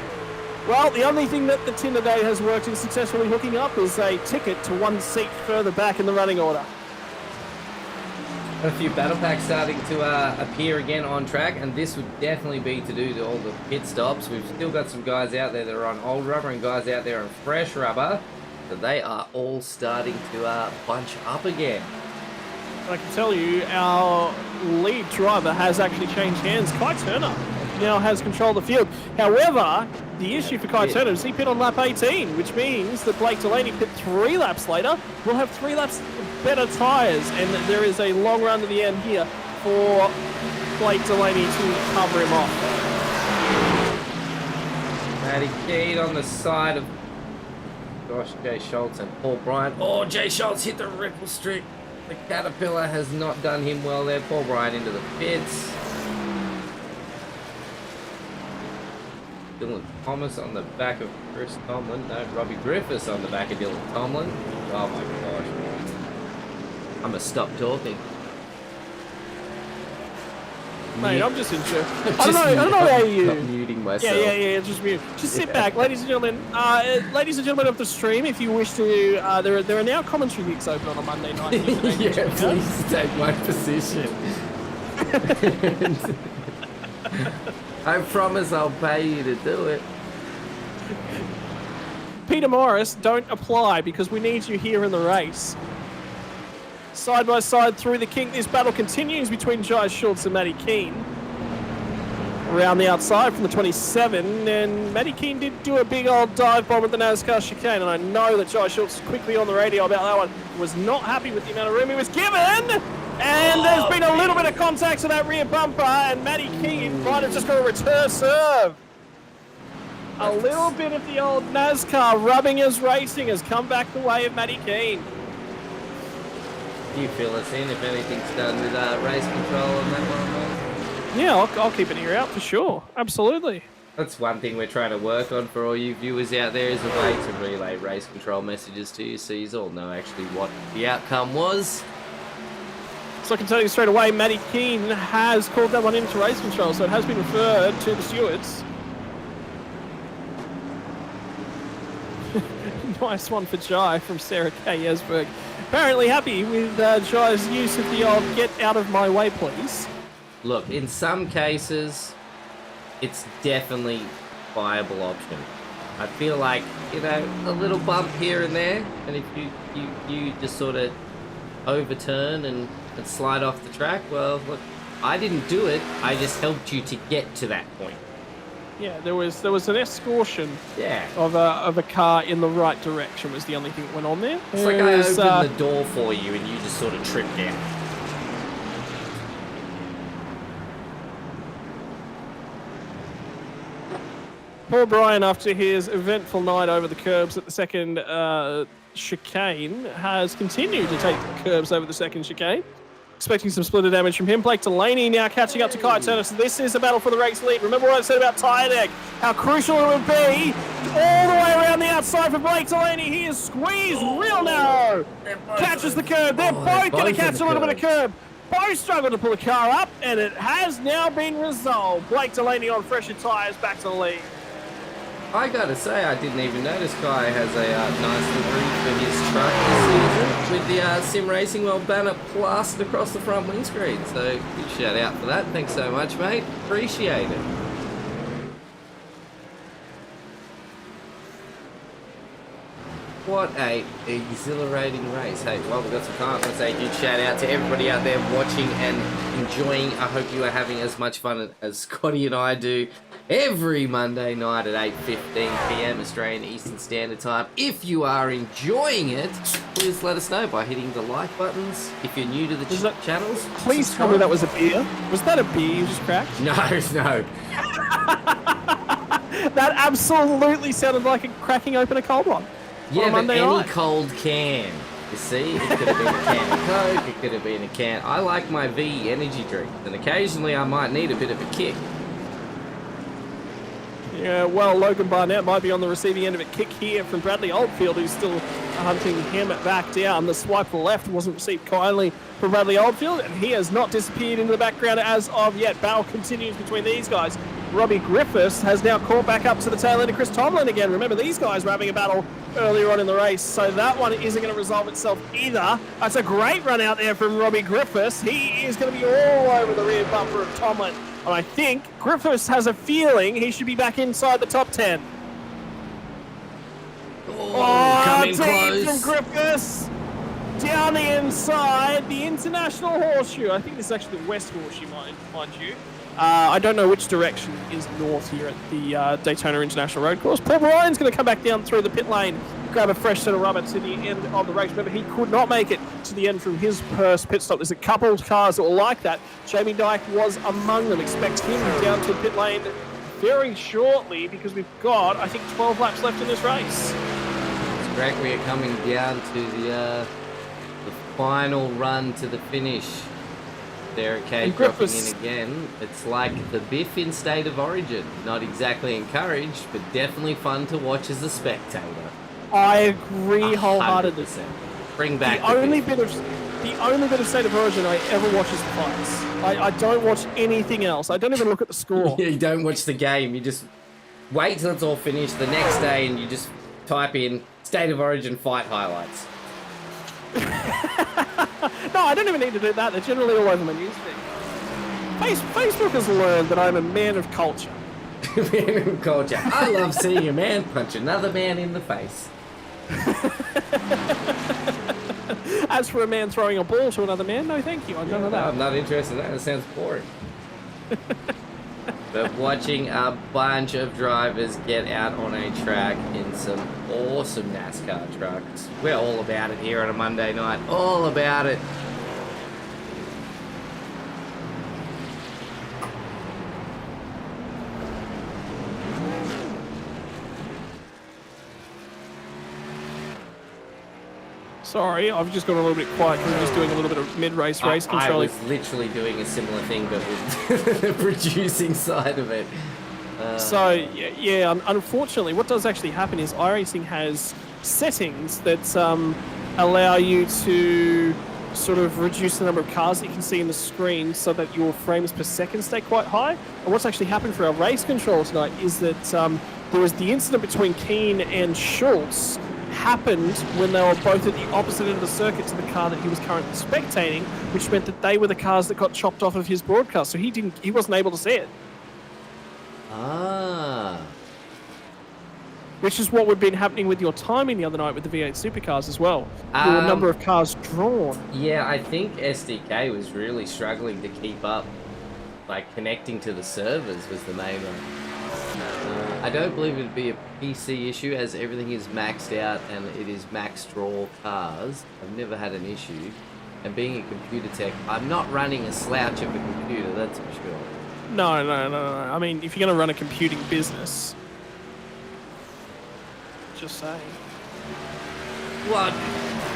Well, the only thing that the Tinder Day has worked in successfully hooking up is a ticket to one seat further back in the running order. A few battle packs starting to appear again on track, and this would definitely be to do to all the pit stops. We've still got some guys out there that are on old rubber and guys out there on fresh rubber, so they are all starting to bunch up again. I can tell you, our lead driver has actually changed hands. Kai Turner now has control of the field. However, the issue for Kai Turner is he pit on lap 18, which means that Blake Delaney pit 3 laps later will have 3 laps better tyres, and there is a long run to the end here for Blake Delaney to cover him off. Matty Keane on the side of, Jay Schultz and Paul Bryant. Oh, Jay Schultz hit the ripple streak. The Caterpillar has not done him well there. Paul Bryant into the pits. Dylan Thomas on the back of Chris Tomlin. No, Robbie Griffiths on the back of Dylan Tomlin. Oh my gosh. I'm gonna stop talking. Mate, I'm just into. I don't know how you. Stop muting myself. Yeah. Just mute. Just sit back, ladies and gentlemen. Ladies and gentlemen of the stream, if you wish to, there are now commentary gigs open on a Monday night. Yeah, please take my position. I promise I'll pay you to do it. Peter Morris, don't apply because we need you here in the race. Side by side through the kink, this battle continues between Jai Schultz and Matty Keane. Around the outside from the 27, and Matty Keane did do a big old dive bomb at the NASCAR chicane, and I know that Jai Schultz was quickly on the radio about that one. Was not happy with the amount of room he was given, and there's been a little bit of contact to that rear bumper, and Matty Keane might have just got a return serve. A little bit of the old NASCAR rubbing as racing has come back the way of Matty Keane. You fill us in if anything's done with race control on that one, mate? Yeah, I'll keep an ear out for sure. Absolutely. That's one thing we're trying to work on for all you viewers out there, is a way to relay race control messages to you so you all know actually what the outcome was. So I can tell you straight away, Matty Keane has called that one into race control, so it has been referred to the stewards. Nice one for Jai from Sarah K. Esberg. Apparently happy with Jai's use of the old "get out of my way, please." Look, in some cases, it's definitely a viable option. I feel like, you know, a little bump here and there, and if you just sort of overturn and slide off the track, well, look, I didn't do it. I just helped you to get to that point. Yeah, there was an escortion Yeah. of a car in the right direction was the only thing that went on there. It's like I opened the door for you and you just sort of tripped out. Paul Bryan, after his eventful night over the curbs at the second chicane, has continued to take the curbs over the second chicane. Expecting some splitter damage from him. Blake Delaney now catching up to Kai Turner. So this is a battle for the race lead. Remember what I said about tyre deck? How crucial it would be all the way around the outside for Blake Delaney. He is squeezed real narrow. Catches the curb. They're both going to catch a little bit of curb. Both struggle to pull the car up, and it has now been resolved. Blake Delaney on fresher tyres back to the lead. I gotta say, I didn't even notice Kai has a nice livery for his truck this season with the Sim Racing World banner plastered across the front windscreen. So, big shout out for that. Thanks so much, mate. Appreciate it. What a exhilarating race. Hey, while we've got some time, I want to say a huge shout out to everybody out there watching and enjoying. I hope you are having as much fun as Scotty and I do every Monday night at 8:15 p.m. Australian Eastern Standard Time. If you are enjoying it, please let us know by hitting the like buttons. If you're new to the channels, please tell me that was a beer. Was that a beer you just cracked? No, no. That absolutely sounded like cracking open a cold one. Yeah, but any night. cold can. You see, it could have been a can of Coke, it could have been a can. I like my V energy drink, and occasionally I might need a bit of a kick. Yeah, well, Logan Barnett might be on the receiving end of a kick here from Bradley Oldfield, who's still hunting him back down. The swipe left wasn't received kindly from Bradley Oldfield, and he has not disappeared into the background as of yet. Battle continues between these guys. Robbie Griffiths has now caught back up to the tail end of Chris Tomlin again. Remember, these guys were having a battle earlier on in the race, so that one isn't going to resolve itself either. That's a great run out there from Robbie Griffiths. He is going to be all over the rear bumper of Tomlin. And I think Griffiths has a feeling he should be back inside the top 10. Coming deep close. from Griffiths. Down the inside, the International Horseshoe. I think this is actually the West Horseshoe, mind you. I don't know which direction is north here at the Daytona International Road course. Paul Ryan's going to come back down through the pit lane, grab a fresh set of rubber to the end of the race. Remember, he could not make it to the end from his first pit stop. There's a couple of cars that were like that. Jamie Dyke was among them. Expect him down to the pit lane very shortly because we've got, I think, 12 laps left in this race. It's great we are coming down to the final run to the finish. Derek K And dropping Griffiths- in again. It's like the Biff in State of Origin. Not exactly encouraged, but definitely fun to watch as a spectator. I agree wholeheartedly. 100%. Bring back The only Biff. bit of State of Origin I ever watch is the fights. I don't watch anything else. I don't even look at the score. You don't watch the game. You just wait till it's all finished the next day, and you just type in State of Origin fight highlights. No, I don't even need to do that. They're generally all over my newsfeed. Facebook has learned that I'm a man of culture. Man of culture. I love seeing a man punch another man in the face. As for a man throwing a ball to another man, no thank you. I don't know that. I'm not interested in that. It sounds boring. But watching a bunch of drivers get out on a track in some awesome NASCAR trucks. We're all about it here on a Monday night. All about it. Sorry, I've just got a little bit quiet because I'm just doing a little bit of mid-race race I controlling. was literally doing a similar thing, but with the producing side of it. So, yeah, unfortunately, what does actually happen is iRacing has settings that allow you to sort of reduce the number of cars that you can see in the screen so that your frames per second stay quite high. And what's actually happened for our race control tonight is that there was the incident between Keane and Schultz happened when they were both at the opposite end of the circuit to the car that he was currently spectating, which meant that they were the cars that got chopped off of his broadcast, so he wasn't able to see it. Ah. Which is what would have been happening with your timing the other night with the V8 Supercars as well. There were a number of cars drawn. Yeah, I think SDK was really struggling to keep up. Like, connecting to the servers was the main one. I don't believe it'd be a PC issue as everything is maxed out and it is max draw cars. I've never had an issue. And being a computer tech, I'm not running a slouch of a computer, that's for sure. No. I mean, if you're going to run a computing business, just saying. Well,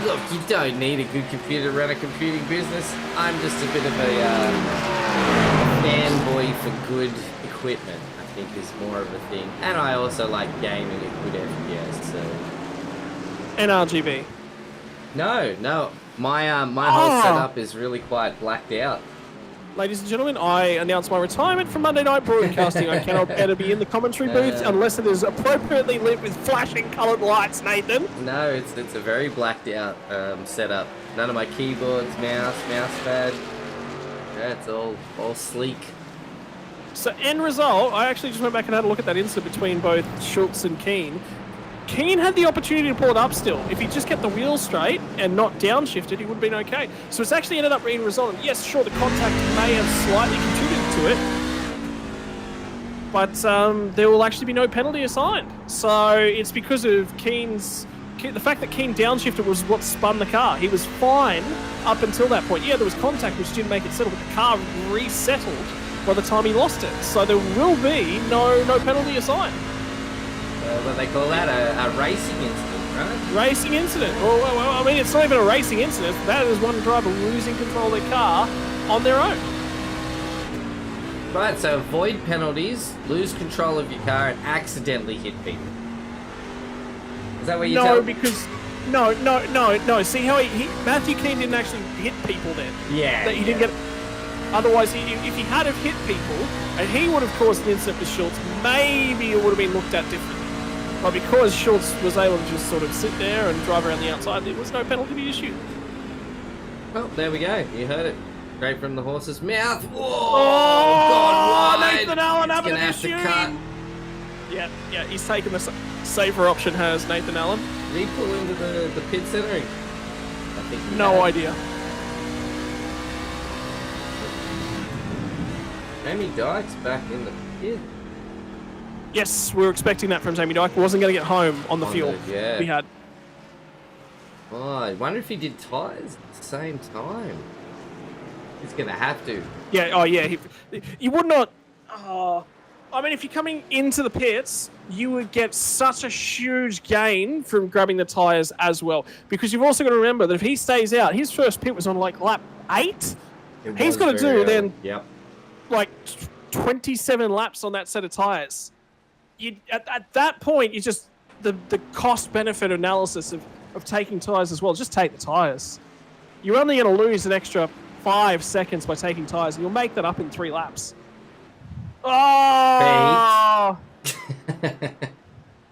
look, you don't need a good computer to run a computing business. I'm just a bit of a fanboy for good equipment, I think is more of a thing. And I also like gaming at good FPS, so... And RGB. No. My whole setup is really quite blacked out. Ladies and gentlemen, I announce my retirement from Monday Night Broadcasting. I cannot better be in the commentary booth unless it is appropriately lit with flashing coloured lights, Nathan. No, it's a very blacked out setup. None of my keyboards, mouse pad. Yeah, it's all sleek. So end result, I actually just went back and had a look at that incident between both Schultz and Keane. Keane had the opportunity to pull it up still. If he just kept the wheels straight and not downshifted, he would have been okay. So it's actually ended up being resolved. Yes, sure, the contact may have slightly contributed to it, but there will actually be no penalty assigned. So it's because of the fact that Keane downshifted was what spun the car. He was fine up until that point. Yeah, there was contact which didn't make it settle, but the car resettled by the time he lost it. So there will be no penalty assigned. What they call that, a racing incident, right? Racing incident. Well, I mean, it's not even a racing incident. That is one driver losing control of their car on their own. Right, so avoid penalties, lose control of your car, and accidentally hit people. Is that what you tell me? No. See how Matthew Keane didn't actually hit people then. Yeah. He didn't get. Otherwise, if he had have hit people and he would have caused an incident with Schultz, maybe it would have been looked at differently. But because Schultz was able to just sort of sit there and drive around the outside, there was no penalty to be issued. Well, there we go. You heard it. Straight from the horse's mouth. Whoa! Oh, God, wide. Nathan Allen having an He's issue. gonna have to cut. Yeah, he's taken the safer option, has Nathan Allen. Did he pull into the pit centering? I think he No had. idea. Jamie Dyke's back in the pit. Yes, we were expecting that from Jamie Dyke. Wasn't going to get home on the fuel yeah. we had. Oh, I wonder if he did tyres at the same time. He's going to have to. Yeah, you would not... I mean, if you're coming into the pits, you would get such a huge gain from grabbing the tyres as well. Because you've also got to remember that if he stays out, his first pit was on like lap 8. It He's was got to very do early. then Yep. like 27 laps on that set of tires. At that point, you just the cost benefit analysis of taking tires as well. Just take the tires. You're only going to lose an extra 5 seconds by taking tires, and you'll make that up in 3 laps. Oh!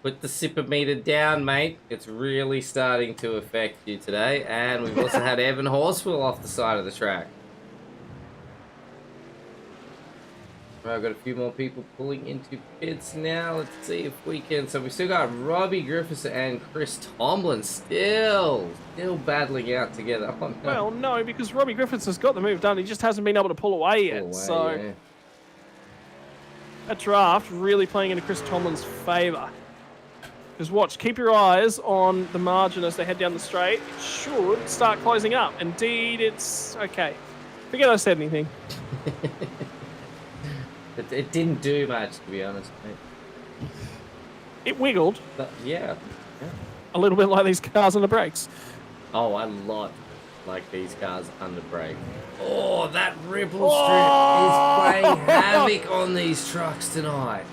Put the sipper meter down, mate. It's really starting to affect you today. And we've also had Evan Horswell off the side of the track. I've got a few more people pulling into pits now. Let's see if we can. So we've still got Robbie Griffiths and Chris Tomlin still battling out together. Oh, no. Well, no, because Robbie Griffiths has got the move done. He just hasn't been able to pull away yet. Yeah. That draft really playing into Chris Tomlin's favour. Because watch, keep your eyes on the margin as they head down the straight. It should start closing up. Indeed, it's okay. Forget I said anything. It didn't do much, to be honest, mate. It wiggled. But, yeah. A little bit like these cars on the brakes. Oh, a lot like these cars under brake. Oh, that ripple strip is playing havoc on these trucks tonight.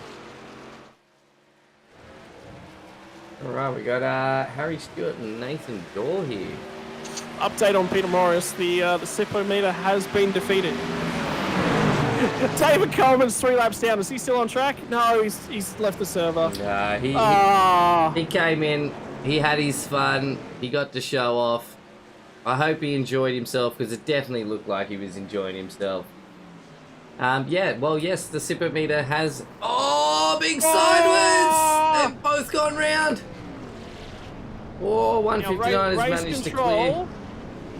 Alright, we got Harry Stewart and Nathan Gore here. Update on Peter Morris. The Sippo meter has been defeated. David Coleman's 3 laps down. Is he still on track? No, he's left the server. He came in. He had his fun. He got to show off. I hope he enjoyed himself because it definitely looked like he was enjoying himself. Yeah, well, yes, the Sippo meter has... Oh, big sideways! They've both gone round. Oh, 159 has managed to clear.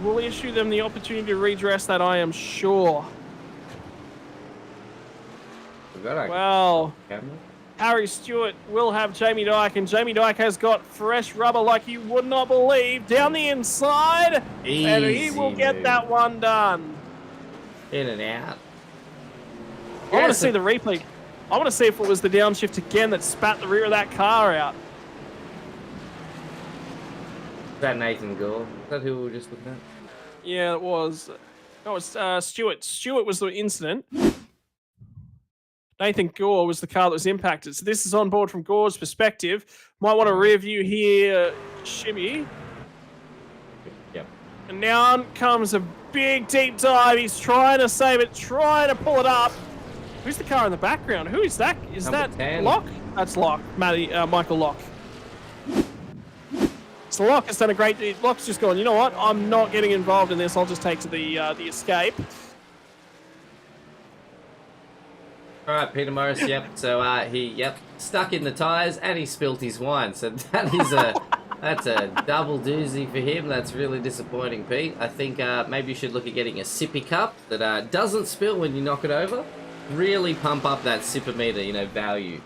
We'll issue them the opportunity to redress that, I am sure. Well, Harry Stewart will have Jamie Dyke, and Jamie Dyke has got fresh rubber like you would not believe down the inside. Easy and he will get move. that one done. In and out. I want to see the replay. I want to see if it was the downshift again that spat the rear of that car out. Is that Nathan Gore? Is that who we were just looking at? Yeah, it was. No, it's Stewart. Stewart was the incident. Nathan Gore was the car that was impacted. So this is on board from Gore's perspective. Might want to rear view here, Shimmy. Yep. And now comes a big deep dive. He's trying to save it, trying to pull it up. Who's the car in the background? Who is that? Is Number that 10. Locke? That's Locke. Michael Locke. So Locke has done a great deed. Locke's just gone, you know what? I'm not getting involved in this. I'll just take to the escape. All right, Peter Morris. Yep. So he stuck in the tires and he spilt his wine. So that is that's a double doozy for him. That's really disappointing, Pete. I think maybe you should look at getting a sippy cup that doesn't spill when you knock it over. Really pump up that sipper meter, value.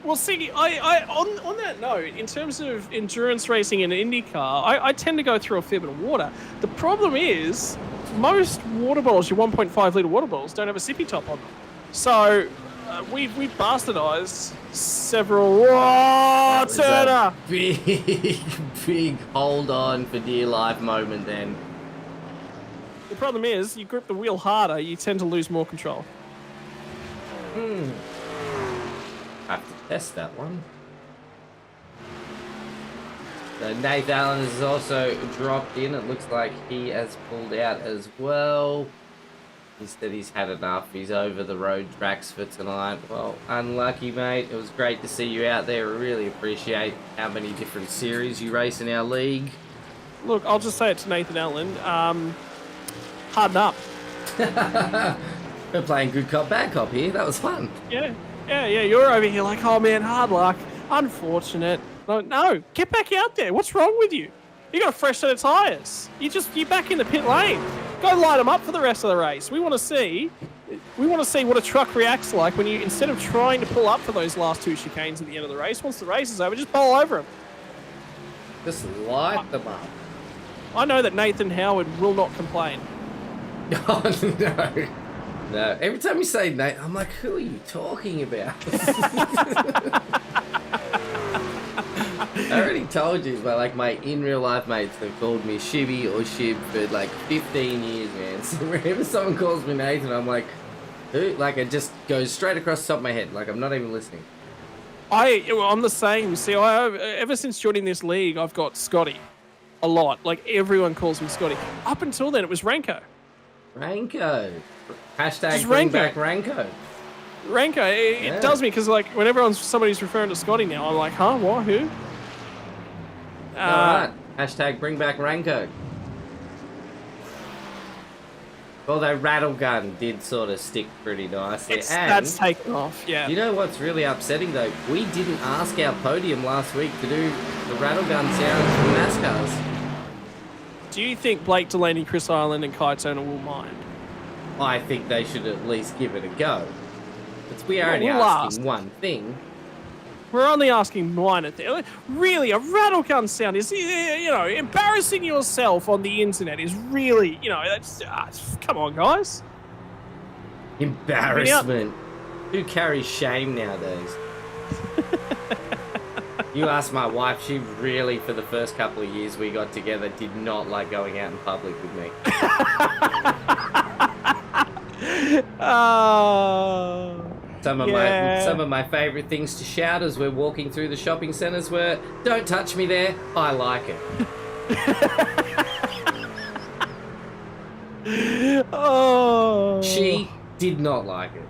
Well, see, on that note, in terms of endurance racing in IndyCar, I tend to go through a fair bit of water. The problem is, most water bottles, your 1.5 litre water bottles, don't have a sippy top on them. So, we've bastardized several... Whoa, Turner! Big hold on for dear life moment then. The problem is, you grip the wheel harder, you tend to lose more control. I have to test that one. So Nate Allen has also dropped in. It looks like he has pulled out as well. He said he's had enough. He's over the road tracks for tonight. Well, unlucky, mate. It was great to see you out there. I really appreciate how many different series you race in our league. Look, I'll just say it to Nathan Allen. Harden up. We're playing good cop, bad cop here. That was fun. Yeah. You're over here like, oh man, hard luck. Unfortunate. No, get back out there. What's wrong with you? You got a fresh set of tyres. You're back in the pit lane. Go light them up for the rest of the race. We want to see what a truck reacts like when you, instead of trying to pull up for those last 2 chicanes at the end of the race, once the race is over, just bowl over them. Just light them up. I know that Nathan Howard will not complain. Oh, no. No. Every time you say Nate, I'm like, who are you talking about? I already told you, but like my in real life mates have called me Shibby or Shib for like 15 years, man. So whenever someone calls me Nathan, I'm like, who? Like it just goes straight across the top of my head. Like I'm not even listening. I'm the same. See, ever since joining this league, I've got Scotty a lot. Like everyone calls me Scotty. Up until then, it was Ranko. Ranko. Hashtag Just bring Ranko. back Ranko. Ranko. It does me because like whenever somebody's referring to Scotty now, I'm like, huh? What? Who? Alright. Hashtag bring back Ranko. Although Rattle Gun did sort of stick pretty nicely. That's taken off, yeah. You know what's really upsetting though? We didn't ask our podium last week to do the Rattle Gun sounds from NASCARs. Do you think Blake Delaney, Chris Ireland, and Kai Turner will mind? I think they should at least give it a go. But we are only we'll asking one thing. We're only asking minor things. Really, a rattle gun sound is, embarrassing yourself on the internet is really, that's, come on, guys. Embarrassment. Who carries shame nowadays? You ask my wife, she really, for the first couple of years we got together, did not like going out in public with me. Some of my favourite things to shout as we're walking through the shopping centres were, "Don't touch me there, I like it." Oh. She did not like it.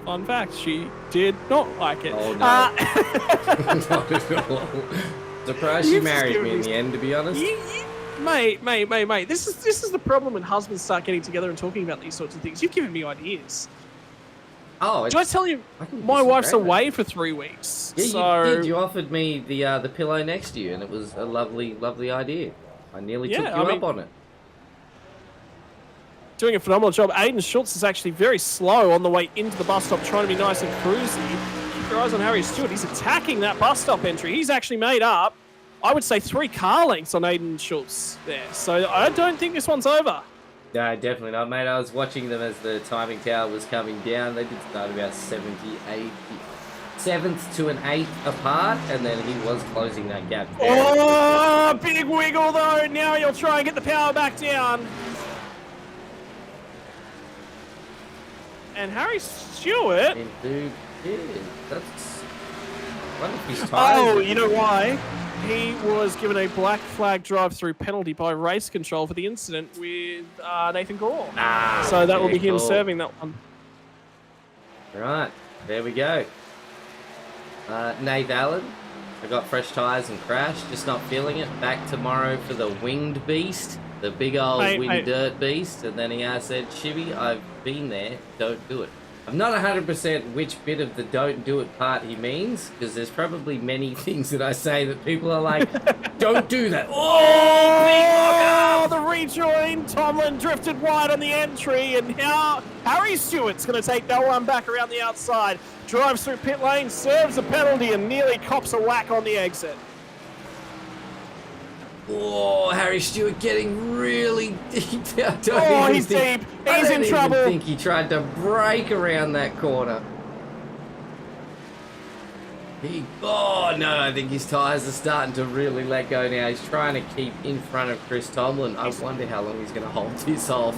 Fun fact, she did not like it. Oh, no. Not at all. Surprised she married me in the end, to be honest. Mate. This is the problem when husbands start getting together and talking about these sorts of things. You've given me ideas. Oh, did I tell you my wife's away for 3 weeks? Yeah, so... you did. You offered me the pillow next to you, and it was a lovely, lovely idea. I nearly took you up on it. Doing a phenomenal job. Aiden Schultz is actually very slow on the way into the bus stop, trying to be nice and cruisy. Keep your eyes on Harry Stewart. He's attacking that bus stop entry. He's actually made up, I would say, 3 car lengths on Aiden Schultz there. So I don't think this one's over. No, definitely not, mate. I was watching them as the timing tower was coming down. They did start about 7th to an 8th apart, and then he was closing that gap. Oh, big wiggle, though. Now he'll try and get the power back down. And Harry Stewart... Dude, that's... What if he's tired? Oh, you know why? He was given a black flag drive-through penalty by race control for the incident with Nathan Gore. So that will be him serving that one. Right, there we go. Nate Allen, I got fresh tyres and crashed, just not feeling it. Back tomorrow for the winged beast, the big old winged dirt beast. And then he said, Shibby, I've been there, don't do it. I'm not 100% which bit of the don't do it part he means, because there's probably many things that I say that people are like, don't do that. Oh, the rejoin. Tomlin drifted wide on the entry, and now Harry Stewart's going to take that one back around the outside. Drives through pit lane, serves a penalty, and nearly cops a whack on the exit. Oh, Harry Stewart getting really deep. He's deep. He's in trouble. I think he tried to break around that corner. Oh no, I think his tyres are starting to really let go now. He's trying to keep in front of Chris Tomlin. I wonder how long he's going to hold this off.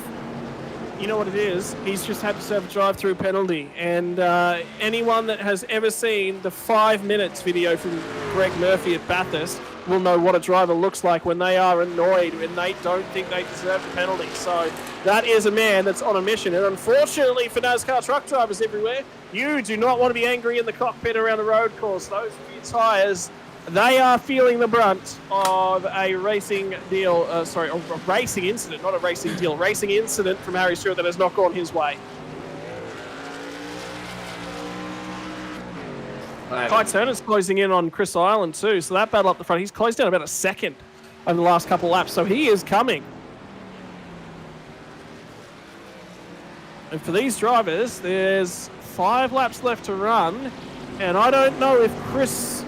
You know what it is? He's just had to serve a drive-through penalty. And anyone that has ever seen the 5 minutes video from Greg Murphy at Bathurst will know what a driver looks like when they are annoyed, when they don't think they deserve the penalty. So that is a man that's on a mission. And unfortunately for NASCAR truck drivers everywhere, you do not want to be angry in the cockpit around the road course. Those rear tyres, they are feeling the brunt of a racing deal, a racing incident, not a racing deal, racing incident from Harry Stewart that has not gone his way. Kai Turner's closing in on Chris Ireland too, so that battle up the front, he's closed down about a second over the last couple of laps, so he is coming. And for these drivers, there's 5 laps left to run, and I don't know if Chris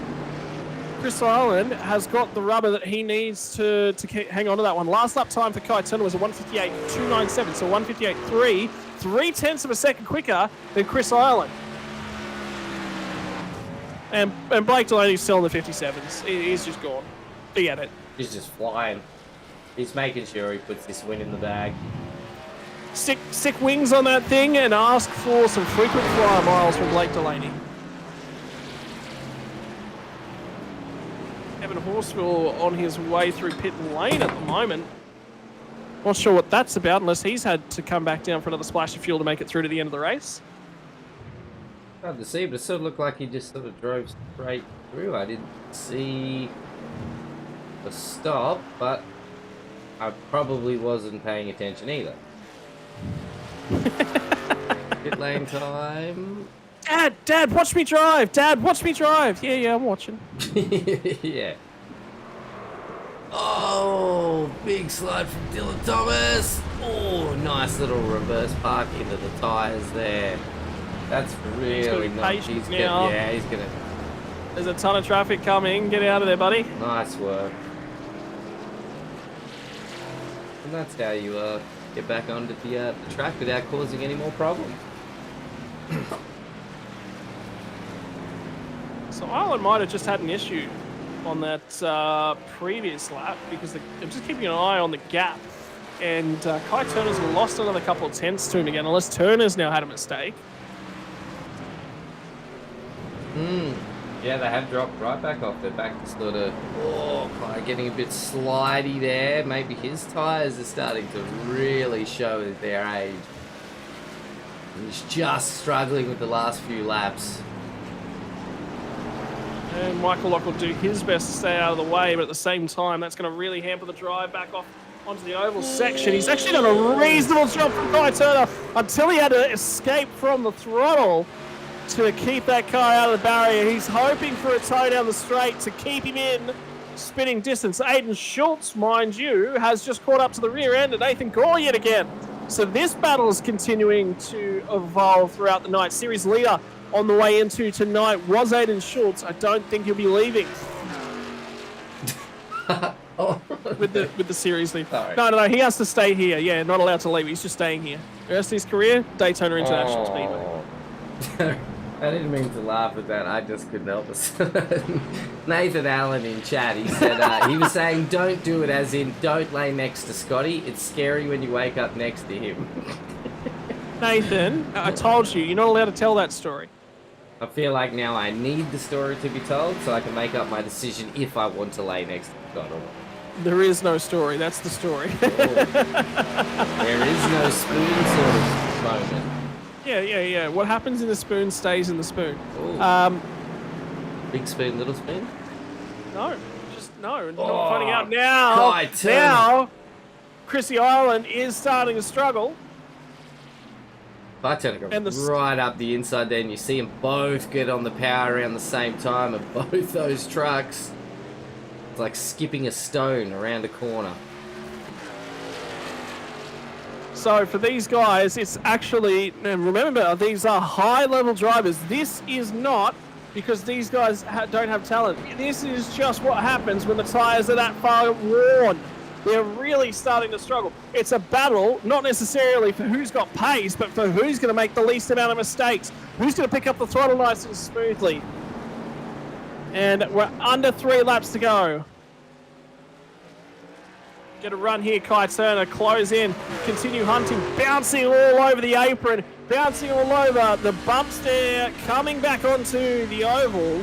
Ireland has got the rubber that he needs to hang on to that one. Last lap time for Kai Turner was a 1:58.297, so 1:58.3, 0.3 of a second quicker than Chris Ireland. And Blake Delaney's still in the 57s. He's just gone. Forget it. He's just flying. He's making sure he puts this win in the bag. Stick wings on that thing and ask for some frequent flyer miles from Blake Delaney. Evan Horsfield on his way through pit lane at the moment. Not sure what that's about unless he's had to come back down for another splash of fuel to make it through to the end of the race. Hard to see, but it sort of looked like he just sort of drove straight through. I didn't see a stop, but I probably wasn't paying attention either. Pit lane time. Dad, watch me drive! Dad, watch me drive! Yeah, I'm watching. Yeah. Oh, big slide from Dylan Thomas. Oh, nice little reverse park into the tyres there. That's really nice. He's now. He's gonna. There's a ton of traffic coming. Get out of there, buddy. Nice work. And that's how you get back onto the track without causing any more problems. So Ireland might have just had an issue on that previous lap because I'm just keeping an eye on the gap. And Kai Turner's lost another couple of tenths to him again, unless Turner's now had a mistake. Yeah, they have dropped right back off. They're back to sort of, getting a bit slidey there. Maybe his tyres are starting to really show their age. He's just struggling with the last few laps. And Michael Lock will do his best to stay out of the way, but at the same time, that's going to really hamper the drive back off onto the oval section. He's actually done a reasonable job from Kai Turner until he had to escape from the throttle to keep that car out of the barrier. He's hoping for a toe down the straight to keep him in spinning distance. Aiden Schultz, mind you, has just caught up to the rear end of Nathan Gore yet again. So this battle is continuing to evolve throughout the night. Series leader on the way into tonight was Aiden Schultz. I don't think he'll be leaving with the series lead. No, he has to stay here. Yeah, not allowed to leave. He's just staying here. The rest of his career, Daytona International Speedway. I didn't mean to laugh at that. I just couldn't help it. Nathan Allen in chat, he said, he was saying don't do it as in don't lay next to Scotty. It's scary when you wake up next to him. Nathan, I told you, you're not allowed to tell that story. I feel like now I need the story to be told so I can make up my decision if I want to lay next to Scott or not. There is no story. That's the story. There is no spoon sort of moment. Yeah. What happens in the spoon stays in the spoon. Big spoon, little spoon? No. Not finding out now. Now, Chrissy Ireland is starting to struggle. Kai Turner goes right up the inside there, and you see them both get on the power around the same time, and both those trucks, it's like skipping a stone around a corner. So for these guys, it's actually, and remember, these are high-level drivers. This is not because these guys don't have talent. This is just what happens when the tyres are that far worn. They're really starting to struggle. It's a battle, not necessarily for who's got pace, but for who's going to make the least amount of mistakes. Who's going to pick up the throttle nice and smoothly. And we're under 3 laps to go. Get a run here, Kai Turner, close in, continue hunting, bouncing all over the apron, bouncing all over the bumps there, coming back onto the oval.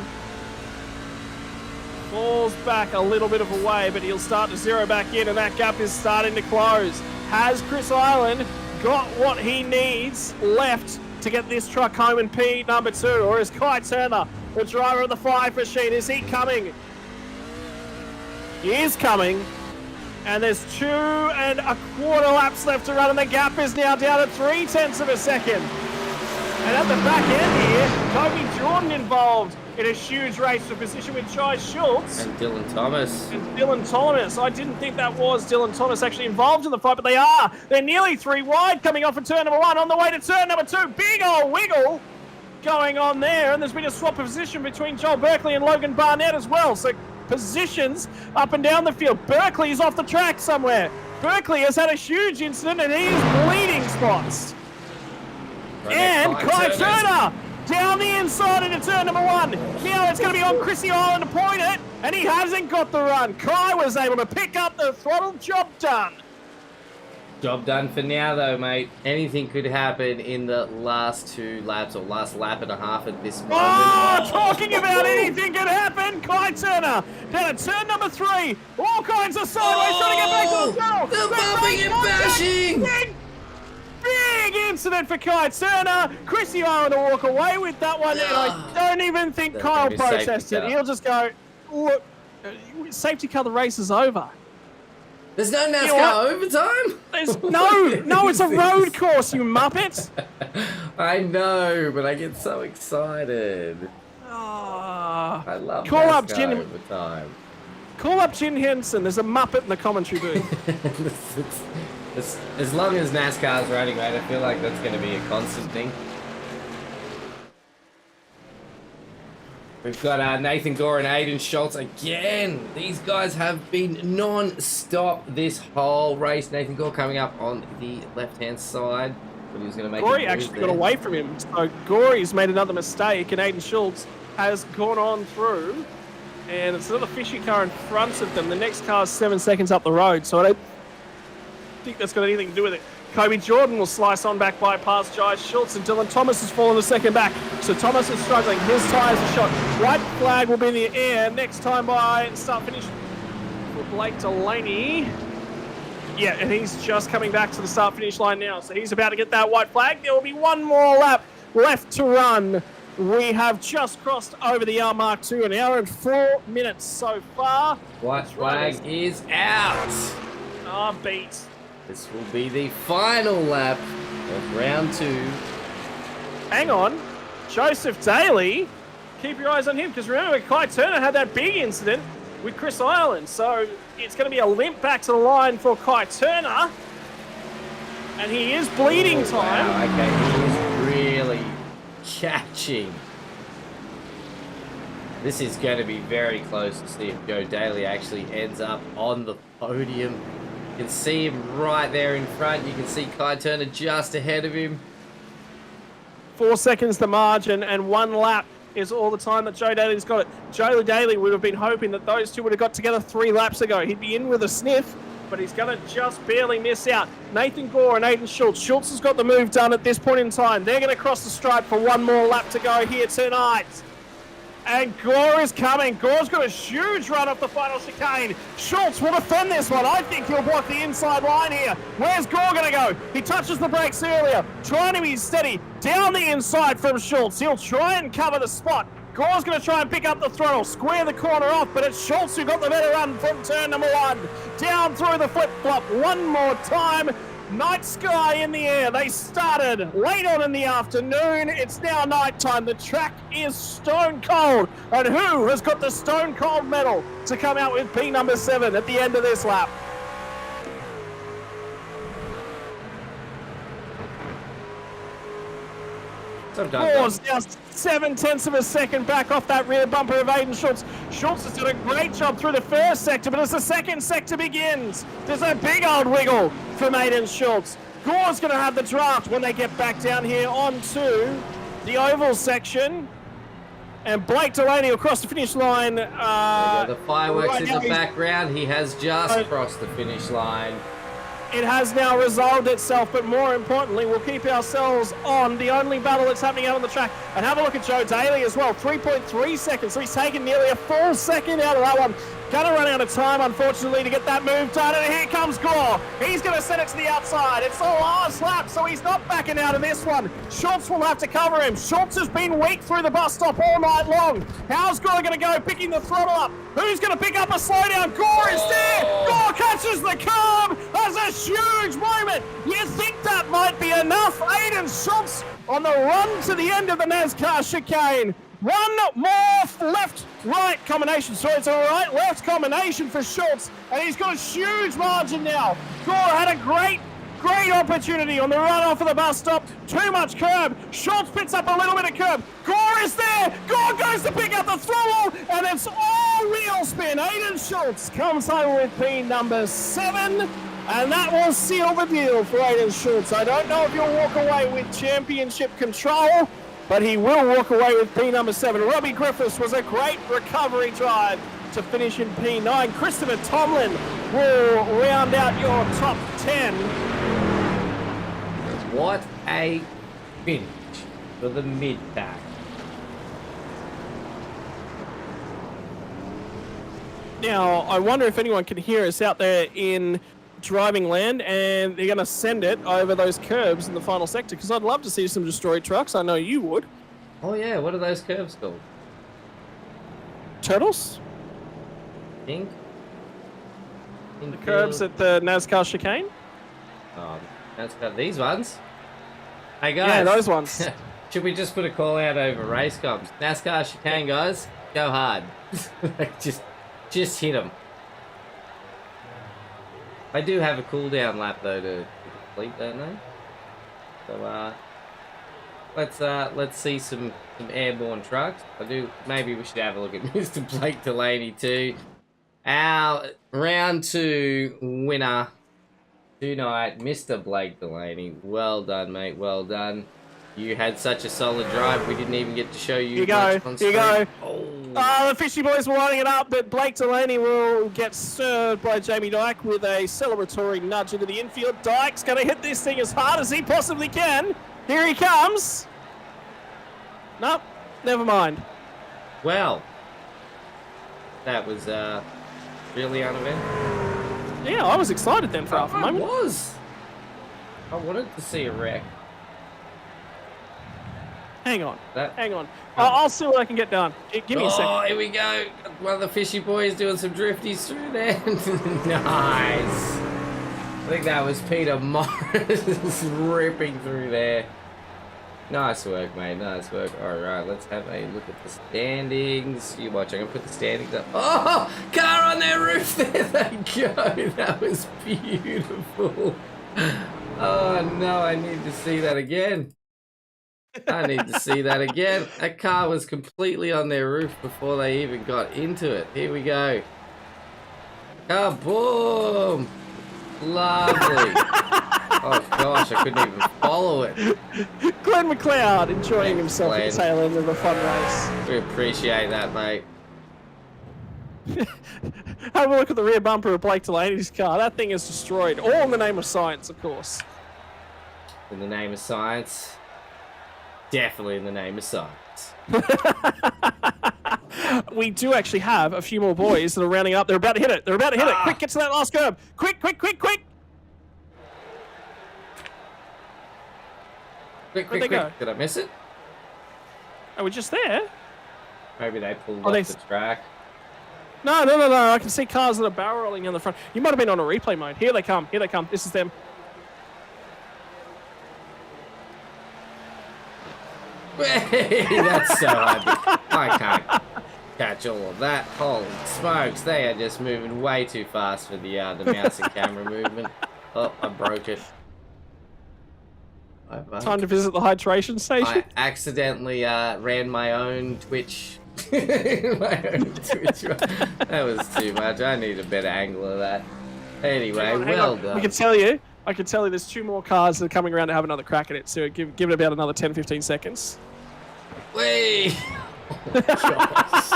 Falls back a little bit of a way, but he'll start to zero back in, and that gap is starting to close. Has Chris Ireland got what he needs left to get this truck home in P number 2, or is Kai Turner, the driver of the 5 machine, is he coming? He is coming. And there's 2 1/4 laps left to run, and the gap is now down to 0.3 of a second. And at the back end here, Kobe Jordan involved in a huge race for position with Jai Schultz. And Dylan Thomas. I didn't think that was Dylan Thomas actually involved in the fight, but they are. They're nearly 3 wide coming off of turn number 1 on the way to turn number 2. Big old wiggle going on there, and there's been a swap of position between Joel Berkeley and Logan Barnett as well. So positions up and down the field. Berkeley is off the track somewhere. Berkeley has had a huge incident and he is bleeding spots. And Kai Turner down the inside into turn number 1. Now it's going to be on Chrissy Island to point it, and he hasn't got the run. Kai was able to pick up the throttle. Job done. Job done for now, though, mate. Anything could happen in the last 2 laps or last lap and a half at this moment. Oh, talking about anything could happen. Kai Turner down at turn number 3. All kinds of sideways trying to get back to the throttle. The bumping and bashing. Big incident for Kai Turner. Chrissy Island to walk away with that one, and I don't even think Kyle protested. He'll just go, look, safety car, the race is over. There's no NASCAR overtime? There's no, it's a road course, you muppet. I know, but I get so excited. I love NASCAR overtime. Call up Jim Henson. There's a muppet in the commentary booth. As long as NASCAR's running, mate, I feel like that's going to be a constant thing. We've got Nathan Gore and Aiden Schultz again. These guys have been non-stop this whole race. Nathan Gore coming up on the left-hand side. But he was going to make Gorey actually got away from him. So Gorey's made another mistake, and Aiden Schultz has gone on through. And it's another fishy car in front of them. The next car is 7 seconds up the road, so I don't think that's got anything to do with it. Kobe Jordan will slice on back by past Jai Schultz, and Dylan Thomas has fallen a second back. So Thomas is struggling. His tyres are shot. White flag will be in the air next time by start finish for Blake Delaney. Yeah, and he's just coming back to the start finish line now. So he's about to get that white flag. There will be one more lap left to run. We have just crossed over the hour mark to an hour and 4 minutes so far. White flag is out. Beat. This will be the final lap of round 2. Hang on. Joseph Daly. Keep your eyes on him, because remember, Kai Turner had that big incident with Chris Ireland. So it's going to be a limp back to the line for Kai Turner. And he is bleeding time. Wow, okay, he is really catching. This is going to be very close to see if Joe Daly actually ends up on the podium. You can see him right there in front. You can see Kai Turner just ahead of him. 4 seconds the margin, and 1 lap is all the time that Joe Daly's got it. Joe Daly would have been hoping that those two would have got together 3 laps ago. He'd be in with a sniff, but he's going to just barely miss out. Nathan Gore and Aiden Schultz. Schultz has got the move done at this point in time. They're going to cross the stripe for 1 more lap to go here tonight. And Gore is coming. Gore's got a huge run off the final chicane. Schultz will defend this one. I think he'll block the inside line here. Where's Gore going to go? He touches the brakes earlier, trying to be steady. Down the inside from Schultz. He'll try and cover the spot. Gore's going to try and pick up the throttle, square the corner off, but it's Schultz who got the better run from turn number 1. Down through the flip-flop one more time. Night sky in the air. They started late on in the afternoon. It's now nighttime. The track is stone cold. And who has got the stone cold medal to come out with P number 7 at the end of this lap? Gore's now 7/10 of a second back off that rear bumper of Aiden Schultz. Schultz has done a great job through the first sector, but as the second sector begins, there's a big old wiggle from Aiden Schultz. Gore's going to have the draft when they get back down here onto the oval section. And Blake Delaney will cross the finish line. The fireworks in the background. He has just crossed the finish line. It has now resolved itself, but more importantly, we'll keep ourselves on the only battle that's happening out on the track. And have a look at Joe Daly as well, 3.3 seconds. So he's taken nearly a full second out of that one. Going to run out of time, unfortunately, to get that move done. And here comes Gore. He's going to send it to the outside. It's the last lap, so he's not backing out of this one. Schultz will have to cover him. Schultz has been weak through the bus stop all night long. How's Gore going to go picking the throttle up? Who's going to pick up a slowdown? Gore is there. Gore catches the curb. That's a huge moment. You think that might be enough? Aiden Schultz on the run to the end of the NASCAR chicane. One more left-right combination. So it's a right-left combination for Schultz, and he's got a huge margin now. Gore had a great opportunity on the run off of the bus stop. Too much curb. Schultz picks up a little bit of curb. Gore is there. Gore goes to pick up the throttle, and it's all wheel spin. Aiden Schultz comes home with P number 7, and that will seal the deal for Aiden Schultz. I don't know if you'll walk away with championship control, but he will walk away with P number 7. Robbie Griffiths was a great recovery drive to finish in P9. Christopher Tomlin will round out your top 10. What a finish for the mid-pack. Now, I wonder if anyone can hear us out there in driving land, and they're going to send it over those curbs in the final sector, because I'd love to see some destroyed trucks. I know you would. Oh yeah, what are those curves called? Turtles? Pink? The curbs at the NASCAR chicane? Oh, NASCAR, these ones? Hey guys. Yeah, those ones. Should we just put a call out over race comps? NASCAR chicane, guys, go hard. just hit them. I do have a cooldown lap though to complete, don't they? So let's see some airborne trucks. Maybe we should have a look at Mr. Blake Delaney too. Our round 2 winner tonight, Mr. Blake Delaney. Well done, mate. Well done. You had such a solid drive. We didn't even get to show you. Here you go. Oh. The Fishy Boys were lining it up, but Blake Delaney will get served by Jamie Dyke with a celebratory nudge into the infield. Dyke's going to hit this thing as hard as he possibly can. Here he comes. Nope, never mind. Well, that was really uneventful. Yeah, I was excited then for half a moment. I wanted to see a wreck. Hang on. That- Hang on. I'll see what I can get done. Give me a second. Oh, here we go. One of the Fishy Boys doing some drifties through there. Nice. I think that was Peter Morris ripping through there. Nice work, mate. Nice work. All right, let's have a look at the standings. You watch. I'm going to put the standings up. Oh, car on their roof. There they go. That was beautiful. Oh, no. I need to see that again. I need to see that again. That car was completely on their roof before they even got into it. Here we go. Kaboom! Lovely. Oh gosh, I couldn't even follow it. Glenn McLeod enjoying Thanks, himself Glenn. at the tail end of a fun race. We appreciate that, mate. Have a look at the rear bumper of Blake Delaney's car. That thing is destroyed. All in the name of science, of course. In the name of science. Definitely in the name of science. We do actually have a few more boys that are rounding up. They're about to hit it. They're about to hit it. Quick, get to that last curb. Quick, quick, quick, quick. Quick, Where'd quick, they quick. Did I miss it? Are we just there? Maybe they pulled Oh, off they- the track. No, no, no, no. I can see cars that are barrel rolling in the front. You might have been on a replay mode. Here they come. Here they come. This is them. That's so hard. I can't catch all of that. Holy smokes, they are just moving way too fast for the mouse and camera movement. Oh, I broke it. Time to visit the hydration station. I accidentally ran my own Twitch. My own Twitch. That was too much. I need a better angle of that. Anyway, Hang well on. done. I can tell you there's 2 more cars that are coming around to have another crack at it, so give it about another 10-15 seconds. Wait. Oh, gosh.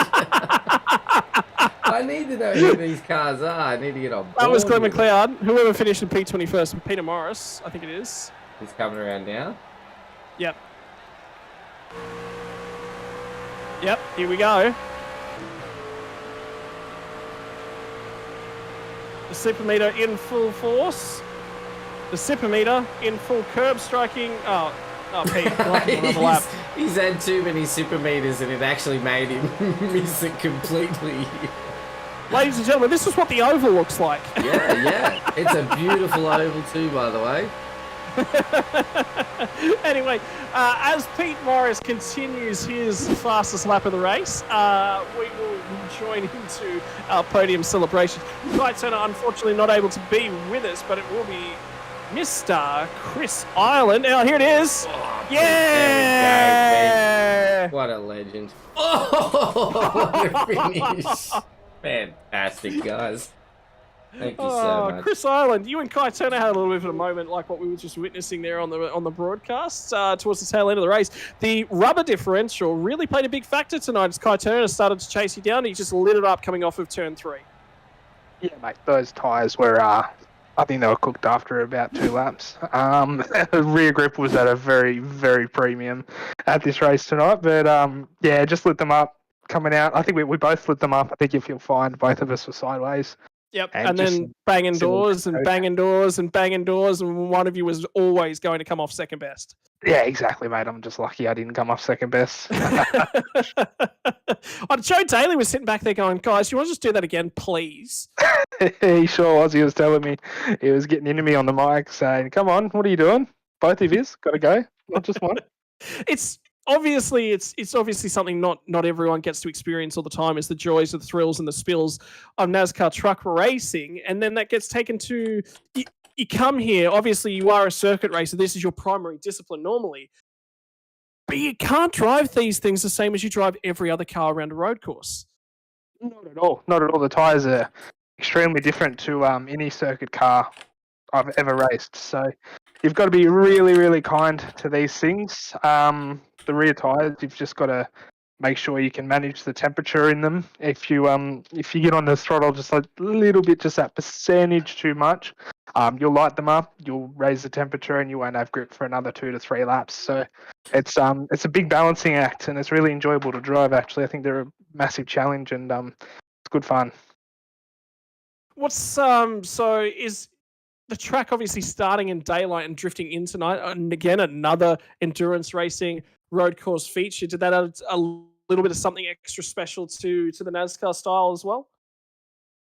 I need to know who these cars are. I need to get on board. That was Glenn with it. McLeod. Whoever finished in P21st, Peter Morris, I think it is. He's coming around now. Yep. Yep, here we go. The super meter in full force. The super meter in full curb striking. Oh, Pete, another lap. He's had too many super meters and it actually made him miss it completely. Ladies and gentlemen, this is what the oval looks like. Yeah. It's a beautiful oval too, by the way. Anyway, as Pete Morris continues his fastest lap of the race, we will join into our podium celebration. Daytona, unfortunately, not able to be with us, but it will be Mr. Chris Ireland. Now, here it is. Oh, Yeah! There we go, Pete. What a legend. Oh, what a finish. Fantastic, guys. Thank you so much. Chris Island, you and Kai Turner had a little bit of a moment like what we were just witnessing there on the broadcast towards the tail end of the race. The rubber differential really played a big factor tonight as Kai Turner started to chase you down. He just lit it up coming off of turn 3. Yeah, mate, those tyres were, I think they were cooked after about 2 laps. The rear grip was at a very, very premium at this race tonight, but yeah, just lit them up coming out. I think we both lit them up. I think if you'll find both of us were sideways. Yep, and then banging doors and banging doors and banging doors, and one of you was always going to come off second best. Yeah, exactly, mate. I'm just lucky I didn't come off second best. Joe Daly was sitting back there going, guys, you want to just do that again, please? He sure was. He was telling me, he was getting into me on the mic saying, come on, what are you doing? Both of yous, got to go, not just one. It's obviously something not everyone gets to experience all the time, is the joys, the thrills and the spills of NASCAR truck racing. And then that gets taken to, you come here, obviously you are a circuit racer, this is your primary discipline normally, but you can't drive these things the same as you drive every other car around a road course. Not at all. Not at all. The tyres are extremely different to any circuit car I've ever raced. So you've got to be really, really kind to these things. The rear tyres, you've just got to make sure you can manage the temperature in them. If you get on the throttle just a little bit, just that percentage too much, you'll light them up, you'll raise the temperature, and you won't have grip for another 2 to 3 laps. So it's a big balancing act, and it's really enjoyable to drive. Actually, I think they're a massive challenge, and it's good fun. What's so is the track obviously starting in daylight and drifting in tonight, and again another endurance racing road course feature. Did that add a little bit of something extra special to the NASCAR style as well?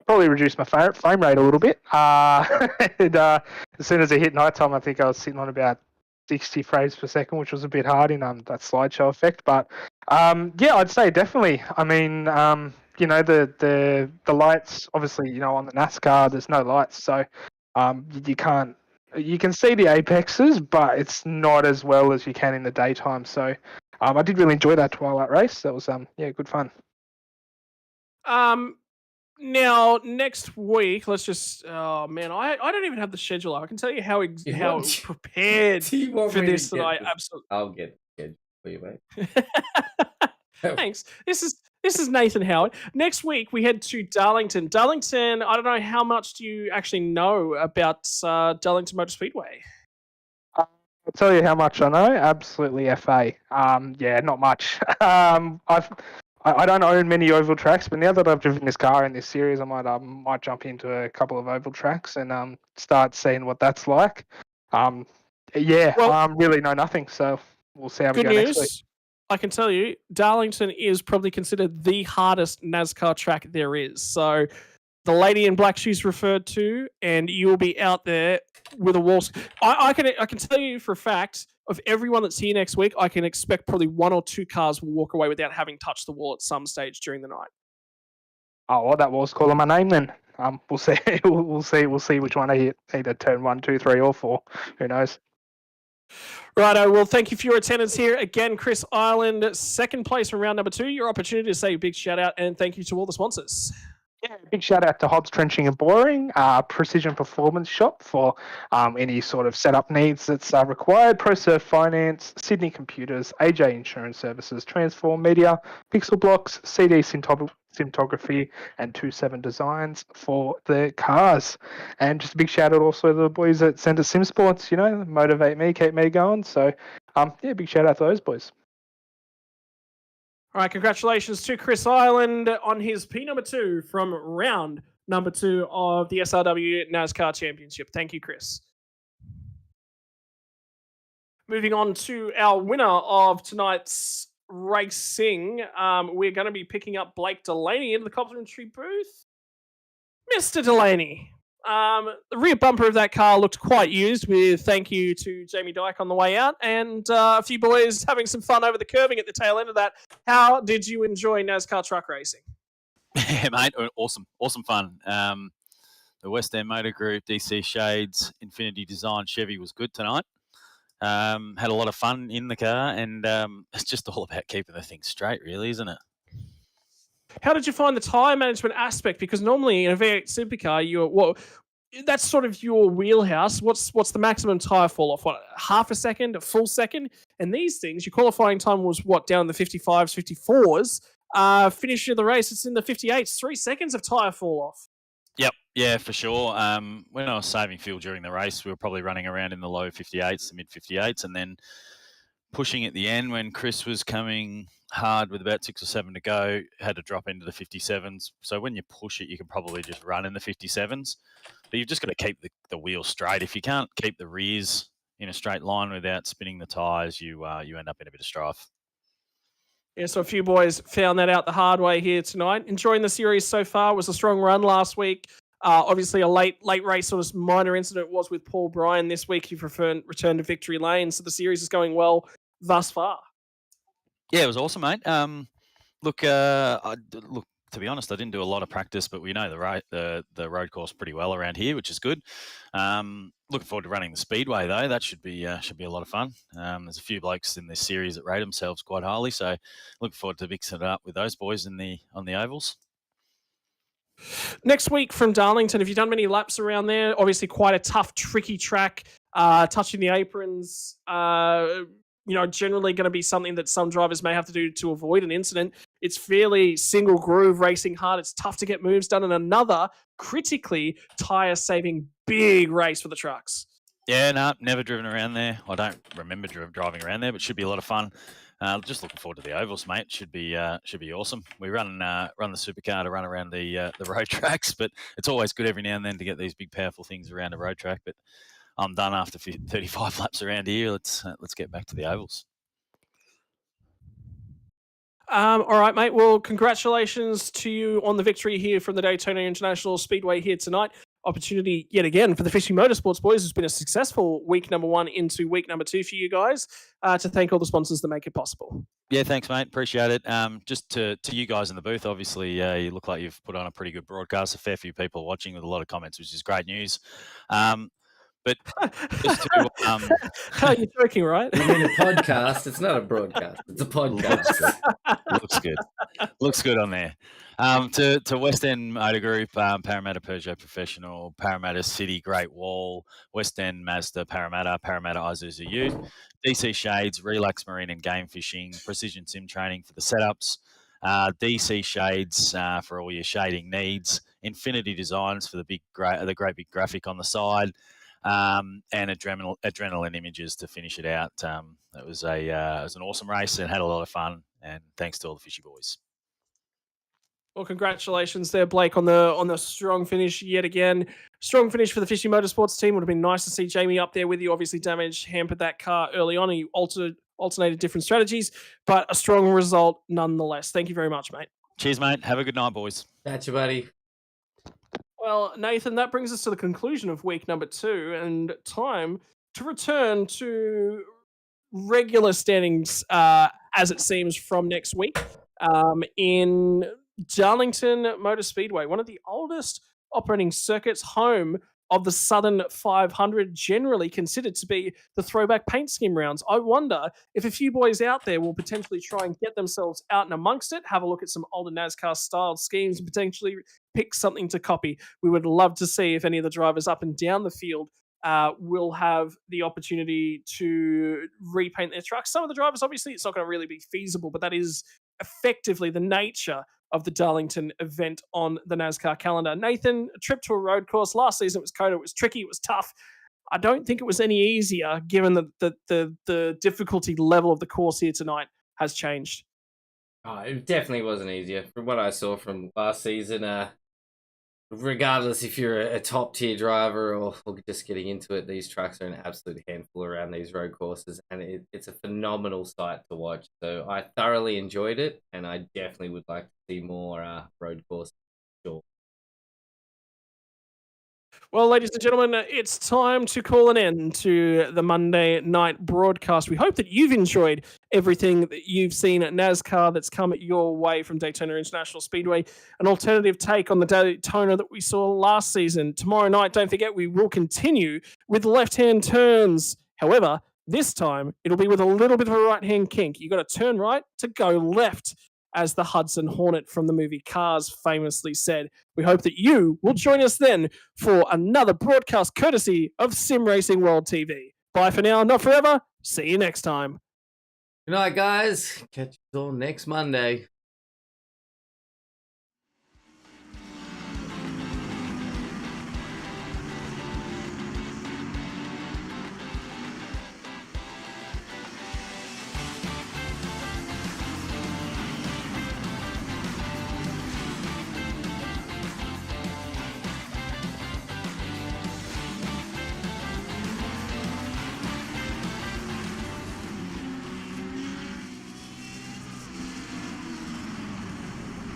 Probably reduced my frame rate a little bit. And, as soon as it hit nighttime, I think I was sitting on about 60 frames per second, which was a bit hard in that slideshow effect. But yeah, I'd say definitely. I mean, the lights, obviously, on the NASCAR, there's no lights, so you can't. You can see the apexes, but it's not as well as you can in the daytime. So I did really enjoy that twilight race. That was good fun. Now next week, let's just. Oh man, I don't even have the schedule. I can tell you how prepared for this that I absolutely. I'll get it for you, mate. Thanks. This is Nathan Howard. Next week we head to Darlington. Darlington. I don't know how much do you actually know about Darlington Motor Speedway. I'll tell you how much I know. Absolutely, FA. Yeah, not much. I don't own many oval tracks, but now that I've driven this car in this series, I might jump into a couple of oval tracks and start seeing what that's like. Really know nothing, so we'll see how we go next week. I can tell you, Darlington is probably considered the hardest NASCAR track there is. So the lady in black shoes referred to, and you will be out there with a wall. I can tell you for a fact, of everyone that's here next week, I can expect probably 1 or 2 cars will walk away without having touched the wall at some stage during the night. Oh, well, that wall's calling my name then. We'll see. We'll see which one I hit. Either turn 1, 2, 3, or 4. Who knows? Righto. Well, thank you for your attendance here again, Chris Ireland, second place from round number 2. Your opportunity to say a big shout out and thank you to all the sponsors. Yeah, big shout out to Hobbs Trenching and Boring, Precision Performance Shop for any sort of setup needs that's required, ProSurf Finance, Sydney Computers, AJ Insurance Services, Transform Media, Pixel Blocks, CD Cinematography, and 27 Designs for the cars. And just a big shout out also to the boys at Centre Sim Sports, motivate me, keep me going. So, big shout out to those boys. All right, congratulations to Chris Ireland on his P number 2 from round number 2 of the SRW NASCAR Championship. Thank you, Chris. Moving on to our winner of tonight's racing, we're going to be picking up Blake Delaney into the complimentary booth. Mr. Delaney. The rear bumper of that car looked quite used, with thank you to Jamie Dyke on the way out, and a few boys having some fun over the curbing at the tail end of that. How did you enjoy NASCAR truck racing? Yeah, mate, awesome fun. The West End Motor Group, DC Shades, Infinity Design Chevy was good tonight. Had a lot of fun in the car, and it's just all about keeping the thing straight, really, isn't it? How did you find the tyre management aspect? Because normally in a V8 supercar, that's sort of your wheelhouse. What's the maximum tyre fall off? What, half a second, a full second? And these things, your qualifying time was what, down in the 55s, 54s. Finish of the race, it's in the 58s. 3 seconds of tyre fall off. Yep, yeah, for sure. When I was saving fuel during the race, we were probably running around in the low 58s, the mid 58s, and then pushing at the end when Chris was coming hard with about 6 or 7 to go, had to drop into the 57s. So when you push it, you can probably just run in the 57s. But you've just got to keep the wheel straight. If you can't keep the rears in a straight line without spinning the tyres, you end up in a bit of strife. Yeah, so a few boys found that out the hard way here tonight. Enjoying the series so far. It was a strong run last week. Obviously, a late race sort of minor incident was with Paul Bryan this week. He returned to victory lane, so the series is going well thus far. Yeah, it was awesome, mate. Look, to be honest, I didn't do a lot of practice, but we know the road course pretty well around here, which is good. Looking forward to running the speedway though. That should be a lot of fun. There's a few blokes in this series that rate themselves quite highly, so looking forward to mixing it up with those boys on the ovals. Next week from Darlington, have you done many laps around there? Obviously, quite a tough, tricky track. Touching the aprons, generally going to be something that some drivers may have to do to avoid an incident. It's fairly single groove racing hard. It's tough to get moves done, and another critically tire-saving big race for the trucks. Yeah, no, never driven around there. I don't remember driving around there, but should be a lot of fun. Just looking forward to the ovals, mate. Should be awesome. We run the supercar to run around the road tracks, but it's always good every now and then to get these big, powerful things around a road track. But I'm done after 35 laps around here. Let's get back to the ovals. All right, mate. Well, congratulations to you on the victory here from the Daytona International Speedway here tonight. Opportunity yet again for the Fishy Motorsports boys. It's been a successful week number 1 into week number 2 for you guys. To thank all the sponsors that make it possible. Yeah, thanks, mate. Appreciate it. Just to you guys in the booth, obviously, you look like you've put on a pretty good broadcast. A fair few people watching with a lot of comments, which is great news. But just to, you're joking, right? You mean a podcast? It's not a broadcast. It's a podcast. Looks good on there. To West End Motor Group, Parramatta Peugeot Professional, Parramatta City Great Wall, West End Mazda Parramatta Isuzu Ute, DC Shades, Relax Marine and Game Fishing, Precision Sim Training for the setups, DC Shades for all your shading needs, Infinity Designs for the great big graphic on the side, and adrenaline images to finish it out. It was an awesome race and had a lot of fun. And thanks to all the Fishy boys. Well, congratulations there, Blake, on the strong finish yet again. Strong finish for the Fishy Motorsports team. Would have been nice to see Jamie up there with you. Obviously, damage hampered that car early on, and you alternated different strategies, but a strong result nonetheless. Thank you very much, mate. Cheers, mate. Have a good night, boys. Catch you, buddy. Well, Nathan, that brings us to the conclusion of week number 2 and time to return to regular standings, as it seems, from next week in Darlington Motor Speedway, one of the oldest operating circuits, home of the Southern 500, generally considered to be the throwback paint scheme rounds. I wonder if a few boys out there will potentially try and get themselves out and amongst it, have a look at some older NASCAR-styled schemes, and potentially pick something to copy. We would love to see if any of the drivers up and down the field will have the opportunity to repaint their trucks. Some of the drivers, obviously, it's not going to really be feasible, but that is effectively the nature of the Darlington event on the NASCAR calendar. Nathan, a trip to a road course. Last season it was Coda. It was tricky. It was tough. I don't think it was any easier, given that the difficulty level of the course here tonight has changed. Oh, it definitely wasn't easier. From what I saw from last season, regardless if you're a top tier driver or just getting into it, these trucks are an absolute handful around these road courses, and it's a phenomenal sight to watch. So I thoroughly enjoyed it, and I definitely would like to see more road courses. Sure. Well, ladies and gentlemen, it's time to call an end to the Monday night broadcast. We hope that you've enjoyed everything that you've seen at NASCAR that's come your way from Daytona International Speedway, an alternative take on the Daytona that we saw last season. Tomorrow night, don't forget, we will continue with left-hand turns. However, this time, it'll be with a little bit of a right-hand kink. You've got to turn right to go left. as the Hudson Hornet from the movie Cars famously said. We hope that you will join us then for another broadcast courtesy of Sim Racing World TV. Bye for now, not forever. See you next time. Good night, guys. Catch you all next Monday.